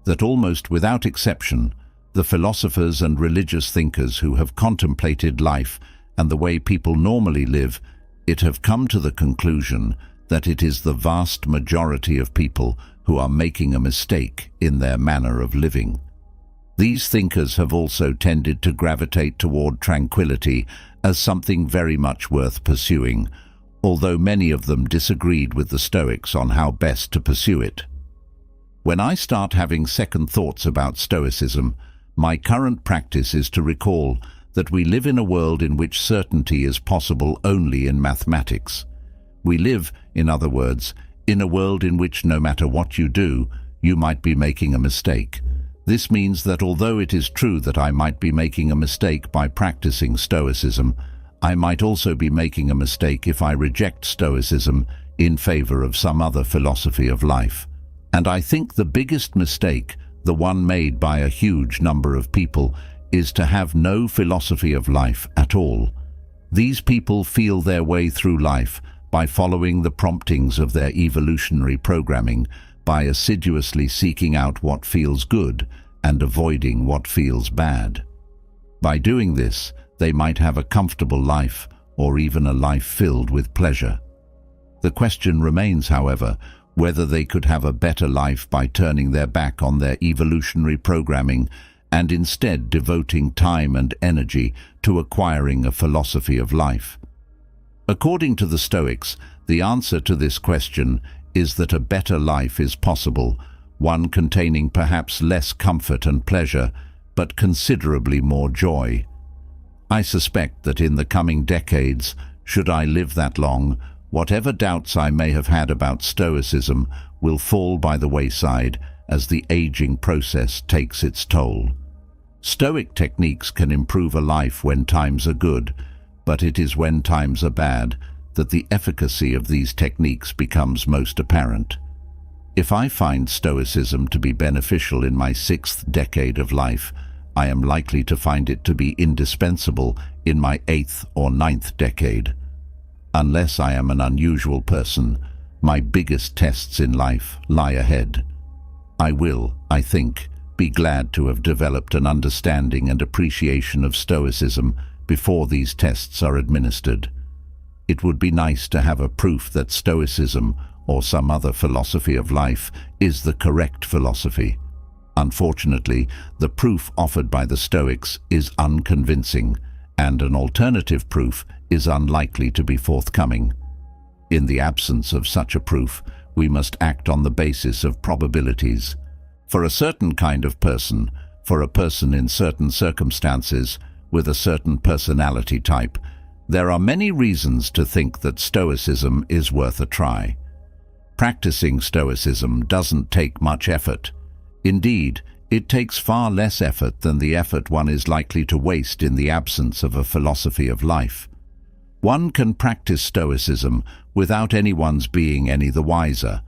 that almost without exception, the philosophers and religious thinkers who have contemplated life and the way people normally live, it have come to the conclusion that it is the vast majority of people who are making a mistake in their manner of living. These thinkers have also tended to gravitate toward tranquility as something very much worth pursuing, although many of them disagreed with the Stoics on how best to pursue it. When I start having second thoughts about Stoicism, my current practice is to recall that we live in a world in which certainty is possible only in mathematics. We live, in other words, in a world in which no matter what you do, you might be making a mistake. This means that although it is true that I might be making a mistake by practicing Stoicism, I might also be making a mistake if I reject Stoicism in favor of some other philosophy of life. And I think the biggest mistake, the one made by a huge number of people, is to have no philosophy of life at all. These people feel their way through life by following the promptings of their evolutionary programming, by assiduously seeking out what feels good and avoiding what feels bad. By doing this, they might have a comfortable life or even a life filled with pleasure. The question remains, however, whether they could have a better life by turning their back on their evolutionary programming and instead devoting time and energy to acquiring a philosophy of life. According to the Stoics, the answer to this question is that a better life is possible, one containing perhaps less comfort and pleasure, but considerably more joy. I suspect that in the coming decades, should I live that long, whatever doubts I may have had about Stoicism will fall by the wayside as the aging process takes its toll. Stoic techniques can improve a life when times are good, but it is when times are bad that the efficacy of these techniques becomes most apparent. If I find Stoicism to be beneficial in my 6th decade of life, I am likely to find it to be indispensable in my 8th or 9th decade. Unless I am an unusual person, my biggest tests in life lie ahead. I will, I think, be glad to have developed an understanding and appreciation of Stoicism before these tests are administered. It would be nice to have a proof that Stoicism, or some other philosophy of life, is the correct philosophy. Unfortunately, the proof offered by the Stoics is unconvincing, and an alternative proof is unlikely to be forthcoming. In the absence of such a proof, we must act on the basis of probabilities. For a certain kind of person, for a person in certain circumstances, with a certain personality type, there are many reasons to think that Stoicism is worth a try. Practicing Stoicism doesn't take much effort. Indeed, it takes far less effort than the effort one is likely to waste in the absence of a philosophy of life. One can practice Stoicism without anyone's being any the wiser,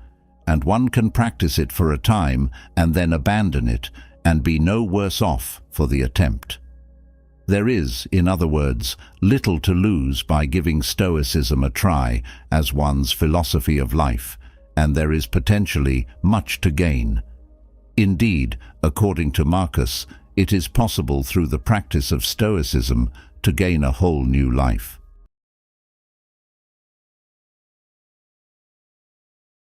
and one can practice it for a time and then abandon it and be no worse off for the attempt. There is, in other words, little to lose by giving Stoicism a try as one's philosophy of life, and there is potentially much to gain. Indeed, according to Marcus, it is possible through the practice of Stoicism to gain a whole new life.